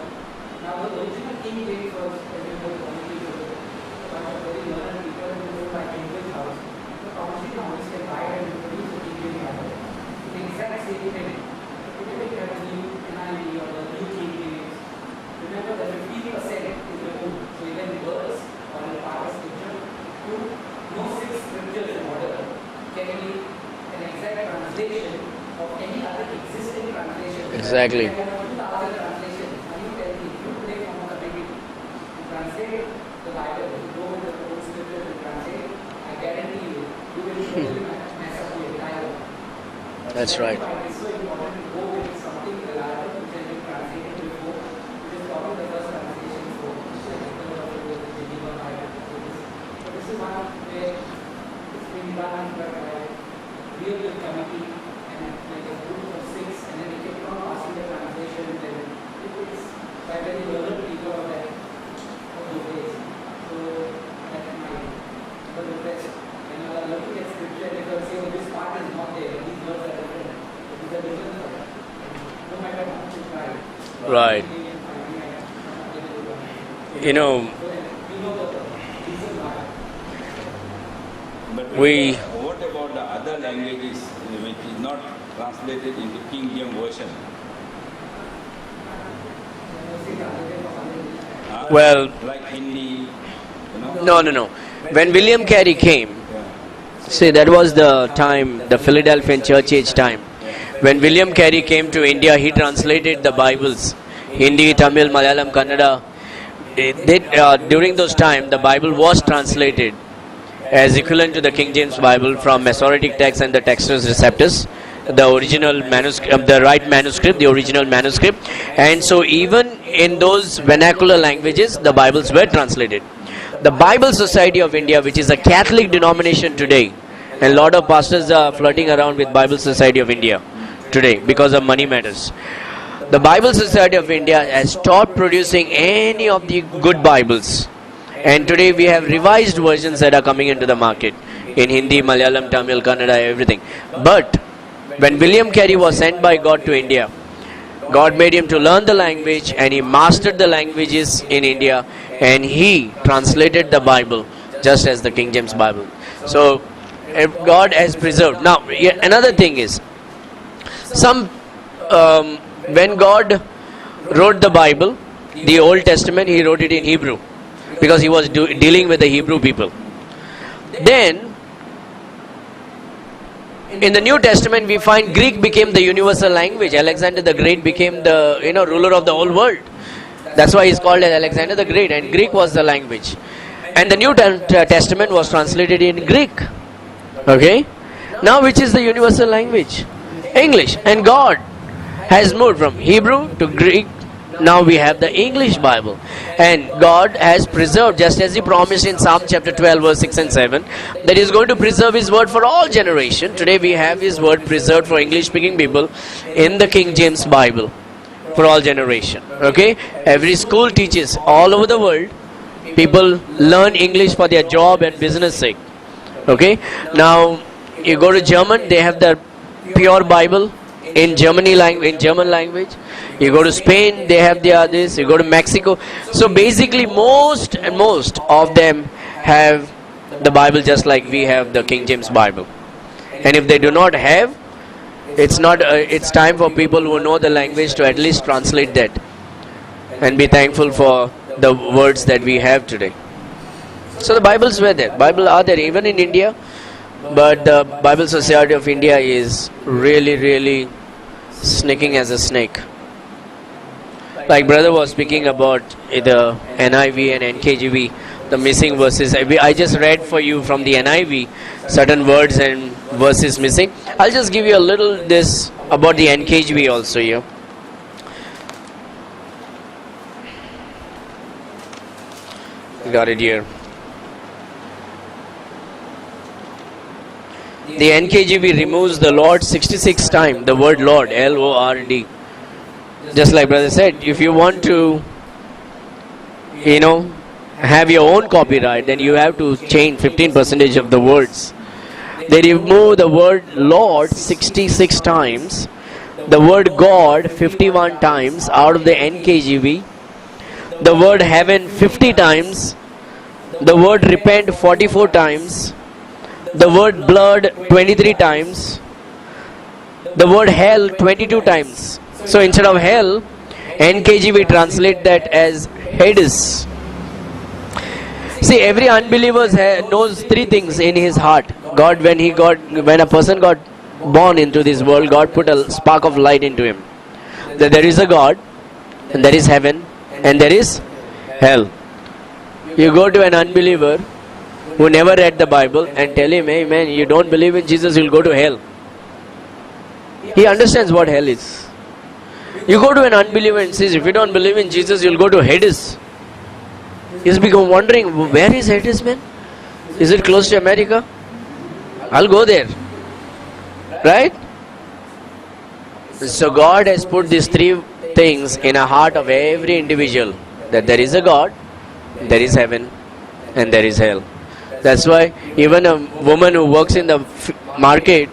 Now the original King James was only but very learned people who know by English house. So obviously the house can buy and produce the King James Bible. The exact same thing. If you look at the new NIV or the new King James, remember that 50% is removed. So even verse or a part of scripture, to no 6 scriptures in order can be an exact translation of any other existing translation. Exactly. There are 2,000 translations. And you tell me, you play from the beginning, you translate the Bible, you go with the old scripture and translate, I guarantee you, you will totally mess up the entire one. That's right. It's so important to go with something reliable which has been translated before, which is probably the first translation for the Geneva Bible. So this is one where it's been done by a real good committee and like a group of 6, and then we keep on passing the translation, and it is by very learned people of that of those days. So that's my request. When you are looking at scripture, they will say, oh, this part is not there, these words are different. It is a different word. No matter how much you try. Right. You know, So then we know the reason why. But We- what about the other languages which is not translated into King James version? Well- like Hindi, no. When William Carey came, see, that was the time, the Philadelphian church age time. When William Carey came to India, he translated the Bibles, Hindi, Tamil, Malayalam, Kannada. During those time, the Bible was translated as equivalent to the King James Bible from Masoretic text and the Textus Receptus, the original manuscript, the right manuscript, the original manuscript. And so even in those vernacular languages, the Bibles were translated. The Bible Society of India, which is a Catholic denomination today, and a lot of pastors are flirting around with Bible Society of India today because of money matters. The Bible Society of India has stopped producing any of the good Bibles, and today we have revised versions that are coming into the market in Hindi, Malayalam, Tamil, Kannada, everything. But when William Carey was sent by God to India, God made him to learn the language, and he mastered the languages in India, and he translated the Bible just as the King James Bible. So if God has preserved. Now another thing is, when God wrote the Bible, the Old Testament, he wrote it in Hebrew because he was dealing with the Hebrew people. Then in the New Testament, we find Greek became the universal language. Alexander the Great became the ruler of the whole world. That's why he's called as Alexander the Great, and Greek was the language. And the New Testament was translated in Greek. Okay? Now which is the universal language? English. And God has moved from Hebrew to Greek. Now we have the English Bible. And God has preserved, just as He promised in Psalm chapter 12 verse 6 and 7, that He is going to preserve His word for all generation. Today we have His word preserved for English speaking people in the King James Bible for all generation. Okay? Every school teaches all over the world. People learn English for their job and business sake. Okay? Now you go to German, they have the pure Bible in German language. You go to Spain, they have their this. You go to Mexico. So basically most of them have the Bible just like we have the King James Bible. And if they do not have, it's time for people who know the language to at least translate that and be thankful for the words that we have today. So the Bibles were there. Bible are there even in India. But the Bible Society of India is really sneaking as a snake. Like brother was speaking about the NIV and NKJV, the missing verses. I just read for you from the NIV certain words and verses missing. I'll just give you a little this about the NKJV also here. Got it here. The NKJV removes the Lord 66 times, the word Lord, Lord. Just like brother said, if you want to, have your own copyright, then you have to change 15% of the words. They remove the word Lord 66 times, the word God 51 times out of the NKJV, the word heaven 50 times, the word repent 44 times, the word blood 23 times, the word hell 22 times. So instead of hell, NKJV translate that as Hades. See, every unbeliever knows three things in his heart. God, when a person got born into this world, God put a spark of light into him. That there is a God, and there is heaven, and there is hell. You go to an unbeliever who never read the Bible and tell him, hey man, you don't believe in Jesus, you'll go to hell. He understands what hell is. You go to an unbeliever and says, if you don't believe in Jesus, you'll go to Hades. He's become wondering, where is Hades, man? Is it close to America? I'll go there. Right? So God has put these three things in a heart of every individual. That there is a God, there is heaven, and there is hell. That's why even a woman who works in the market,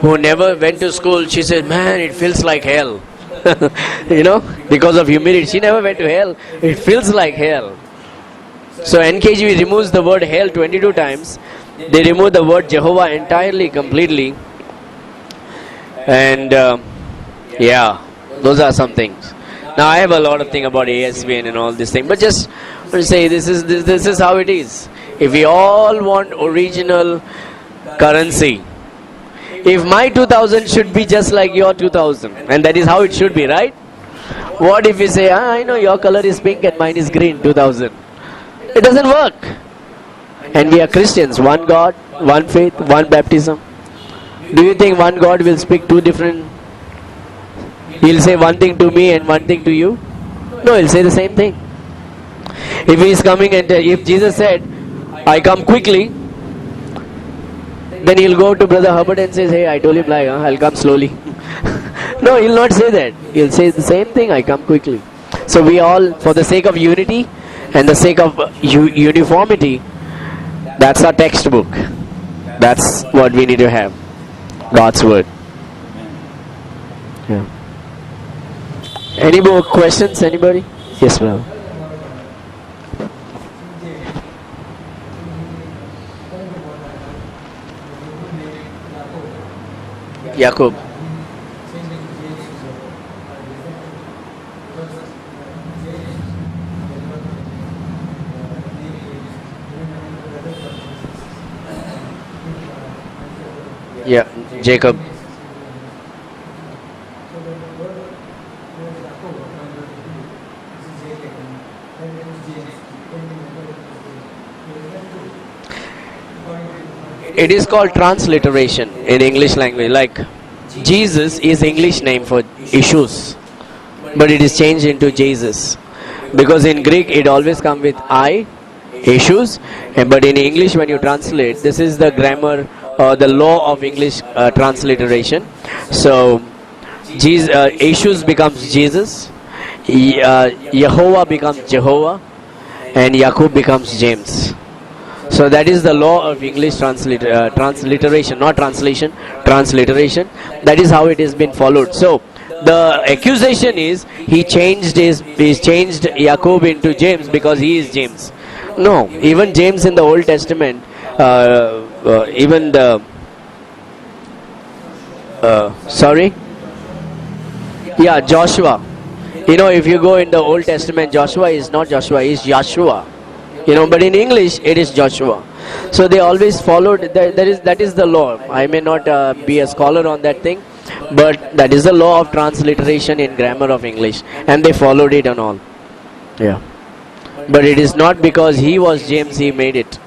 who never went to school, she says, man, it feels like hell. Because of humility. She never went to hell. It feels like hell. So NKJV removes the word hell 22 times. They remove the word Jehovah entirely, completely. And those are some things. Now I have a lot of things about ASV and all this thing, but just to say this is how it is. If we all want original currency, if my 2000 should be just like your 2000, and that is how it should be, right? What if we say, I know your color is pink and mine is green, 2000? It doesn't work. And we are Christians, one God, one faith, one baptism. Do you think one God will speak two different? He'll say one thing to me and one thing to you? No, he'll say the same thing. If he is coming and if Jesus said, I come quickly, then he'll go to Brother Herbert and says, hey, I told him like, I'll come slowly. No, he'll not say that. He'll say the same thing, I come quickly. So we all, for the sake of unity and the sake of uniformity, that's our textbook. That's what we need to have. God's word. Yeah. Any more questions? Anybody? Yes, brother. Jacob. Yeah, Jacob. It is called transliteration in English language. Like Jesus is English name for issues, but it is changed into Jesus, because in Greek it always comes with I, issues, but in English when you translate, this is the grammar or the law of English transliteration. So Jesus, issues becomes Jesus, Yehovah becomes Jehovah, and Jacob becomes James. So that is the law of English transliteration, not translation, transliteration. That is how it has been followed. So the accusation is he changed Jacob into James because he is James. No, even James in the Old Testament, even the Joshua. If you go in the Old Testament, Joshua is not Joshua, he is Joshua. But in English it is Joshua. So they always followed. That is the law. I may not be a scholar on that thing, but that is the law of transliteration in grammar of English, and they followed it and all. Yeah. But it is not because he was James he made it.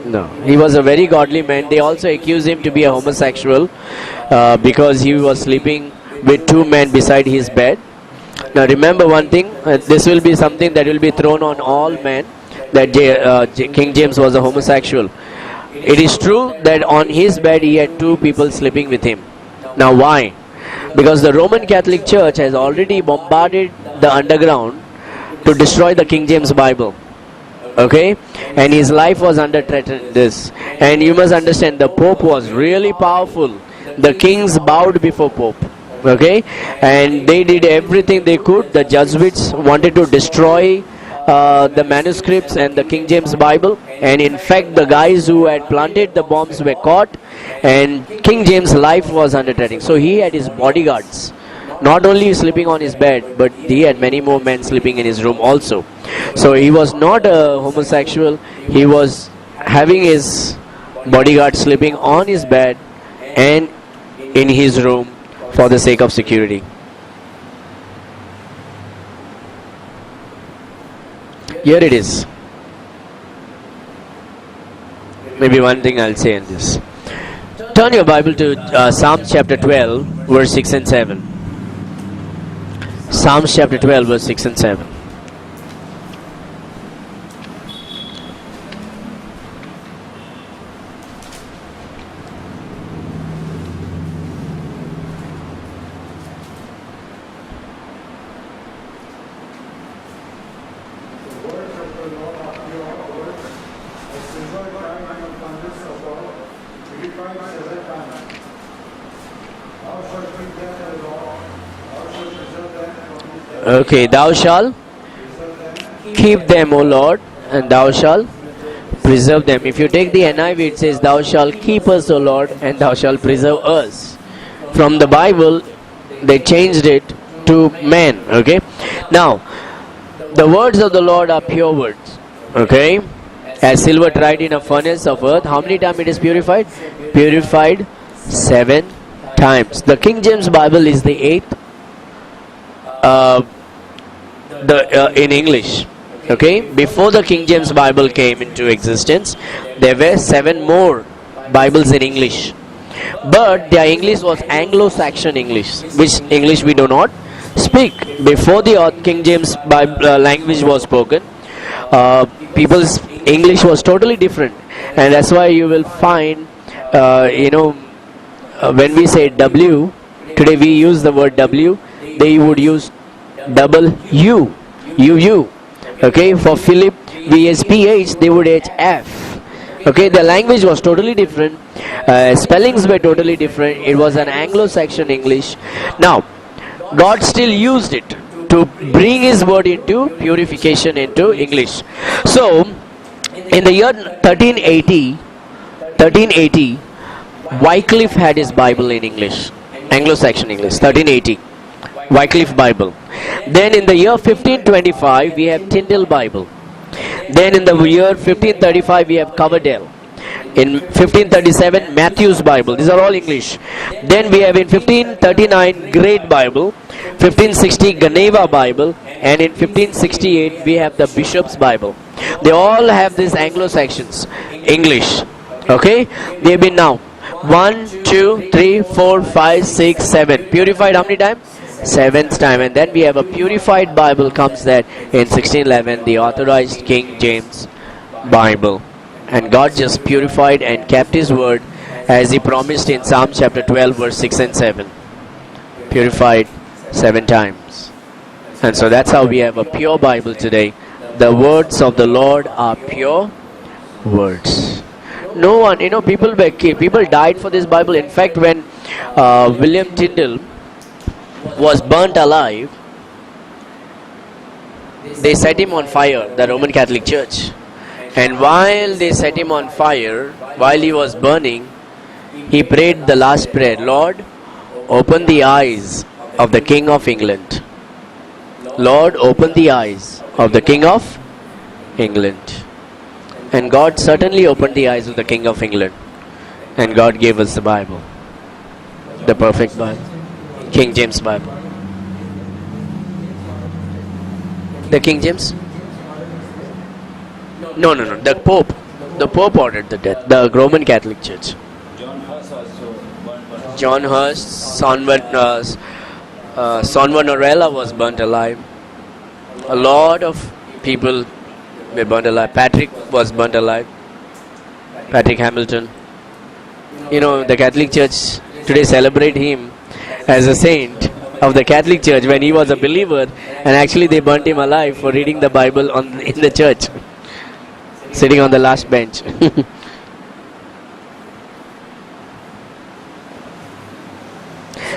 No, he was a very godly man. They also accused him to be a homosexual because he was sleeping with two men beside his bed. Now remember one thing, this will be something that will be thrown on all men, that King James was a homosexual. It is true that on his bed he had two people sleeping with him. Now why? Because the Roman Catholic Church has already bombarded the underground to destroy the King James Bible. Okay, and his life was under this. And you must understand, the Pope was really powerful. The kings bowed before Pope. Okay, and they did everything they could. The Jesuits wanted to destroy the manuscripts and the King James Bible, and in fact the guys who had planted the bombs were caught, and King James' life was under threat. So he had his bodyguards, not only sleeping on his bed, but he had many more men sleeping in his room also. So he was not a homosexual. He was having his bodyguard sleeping on his bed and in his room for the sake of security. Here it is. Maybe one thing I'll say in this. Turn your Bible to Psalms chapter 12, verse 6 and 7. Psalms chapter 12, verse 6 and 7. Okay, thou shalt keep them, O Lord, and thou shalt preserve them. If you take the NIV, it says, thou shalt keep us, O Lord, and thou shalt preserve us. From the Bible, they changed it to man. Okay, now the words of the Lord are pure words. Okay, as silver tried in a furnace of earth, how many times it is purified? Purified 7 times. The King James Bible is the 8th in English. Okay, before the King James Bible came into existence, there were 7 more Bibles in English, but their English was Anglo-Saxon English, which English we do not speak. Before the King James Bible language was spoken, people's English was totally different, and that's why you will find when we say W, today we use the word W, they would use double U, UU. Okay, for Philip, VSPH, they would HF. Okay, the language was totally different, spellings were totally different. It was an Anglo-Saxon English. Now, God still used it to bring His word into purification into English. So, in the year 1380, Wycliffe had his Bible in English, Anglo-Saxon English, 1380, Wycliffe Bible. Then in the year 1525, we have Tyndale Bible. Then in the year 1535, we have Coverdale. In 1537, Matthew's Bible. These are all English. Then we have in 1539, Great Bible. 1560, Geneva Bible. And in 1568, we have the Bishop's Bible. They all have these Anglo-Saxons, English. Okay? They've been now 1, 2, 3, 4, 5, 6, 7. Purified how many times? 7th time. And then we have a purified Bible comes that in 1611, the authorized King James Bible. And God just purified and kept His word as He promised in Psalm chapter 12 verse 6 and 7. Purified 7 times. And so that's how we have a pure Bible today. The words of the Lord are pure words. No one, people were killed. People died for this Bible. In fact, when William Tyndale was burnt alive, they set him on fire, the Roman Catholic Church. And while they set him on fire, while he was burning, he prayed the last prayer, Lord, open the eyes of the King of England. Lord, open the eyes of the King of England. And God certainly opened the eyes of the King of England. And God gave us the Bible, the perfect Bible, King James Bible. The King James? No. The Pope ordered the death. The Roman Catholic Church. John Hus also burnt. John Hus, Savonarola was burnt alive. A lot of people were burnt alive. Patrick was burnt alive. Patrick Hamilton. The Catholic Church today celebrate him as a saint of the Catholic Church when he was a believer, and actually they burnt him alive for reading the Bible in the church. sitting on the last bench.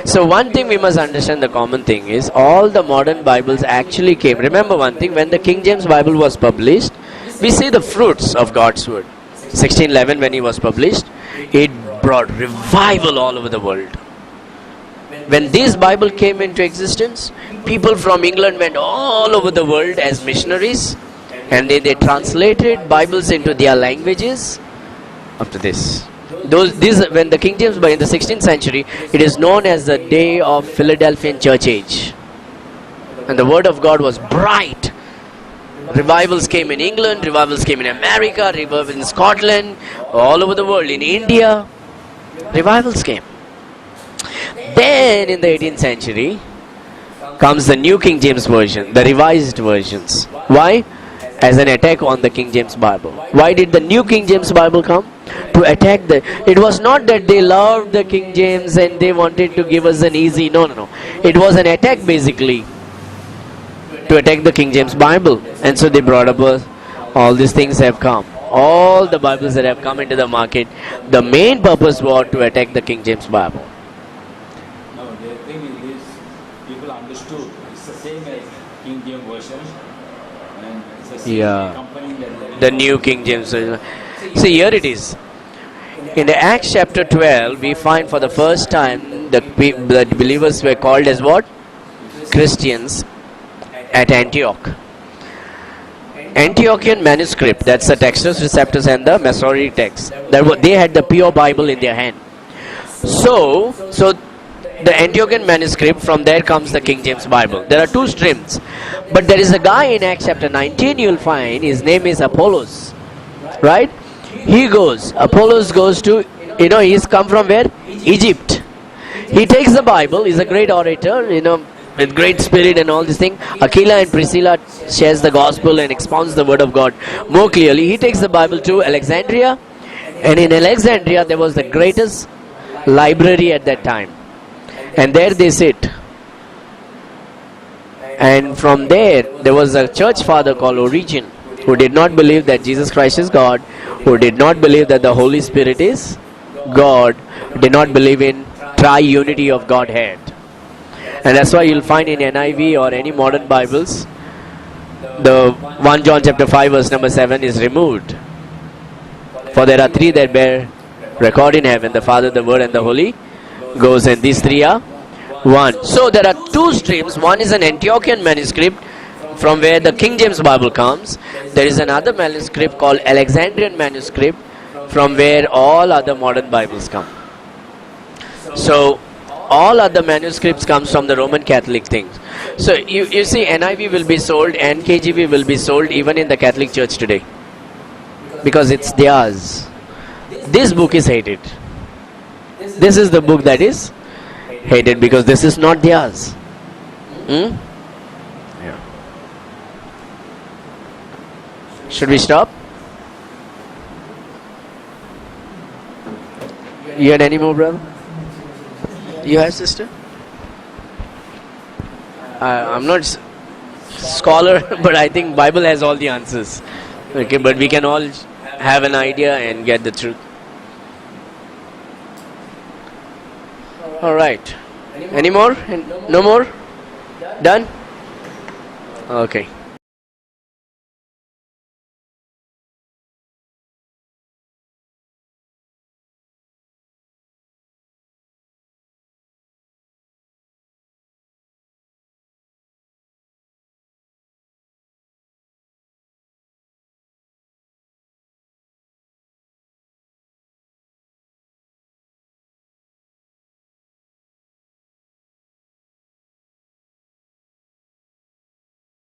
So one thing we must understand, the common thing is all the modern Bibles actually came. Remember one thing, when the King James Bible was published, we see the fruits of God's word. 1611 when he was published, it brought revival all over the world. When this Bible came into existence, people from England went all over the world as missionaries, and they translated Bibles into their languages. After this, when the King James Bible in the 16th century, it is known as the day of Philadelphian church age, and the word of God was bright. Revivals came in England, revivals came in America, revivals in Scotland, all over the world, in India, revivals came. Then in the 18th century comes the New King James Version, the revised versions. Why? As an attack on the King James Bible. Why did the New King James Bible come? To attack it was not that they loved the King James and they wanted to give us an easy, no. It was an attack basically to attack the King James Bible. And so they brought up all these things have come. All the Bibles that have come into the market, the main purpose was to attack the King James Bible. No, the thing is this, people understood it's the same as King James Version, and it's the same company that The New King James Version. See, here it is. In the Acts chapter 12, we find for the first time the believers were called as what? Christians at Antioch. Antiochian manuscript, that's the Textus Receptus and the Masoretic text. They had the pure Bible in their hand. So the Antiochian manuscript, from there comes the King James Bible. There are two streams. But there is a guy in Acts chapter 19, you'll find, his name is Apollos. Right? Apollos goes to, he's come from where? Egypt. He takes the Bible, he's a great orator, with great spirit and all these things. Aquila and Priscilla shares the gospel and expounds the word of God more clearly. He takes the Bible to Alexandria, and in Alexandria there was the greatest library at that time. And there they sit. And from there was a church father called Origen, who did not believe that Jesus Christ is God, who did not believe that the Holy Spirit is God, did not believe in tri-unity of Godhead. And that's why you'll find in NIV or any modern Bibles, the 1 John chapter 5 verse number 7 is removed. For there are three that bear record in heaven, the Father, the Word and the Holy Ghost, and these three are one. So there are two streams. One is an Antiochian manuscript from where the King James Bible comes. There is another manuscript called Alexandrian manuscript from where all other modern Bibles come. So all other manuscripts comes from the Roman Catholic things. So you see, NIV will be sold and KJV will be sold even in the Catholic Church today, because it's theirs. This book is hated. This is the book that is hated because this is not theirs. Yeah. Should we stop? You had any more, brother? You have, sister? I'm not scholar, but I think Bible has all the answers. Okay, but we can all have an idea and get the truth. All right. Any more? No more? Done? Okay.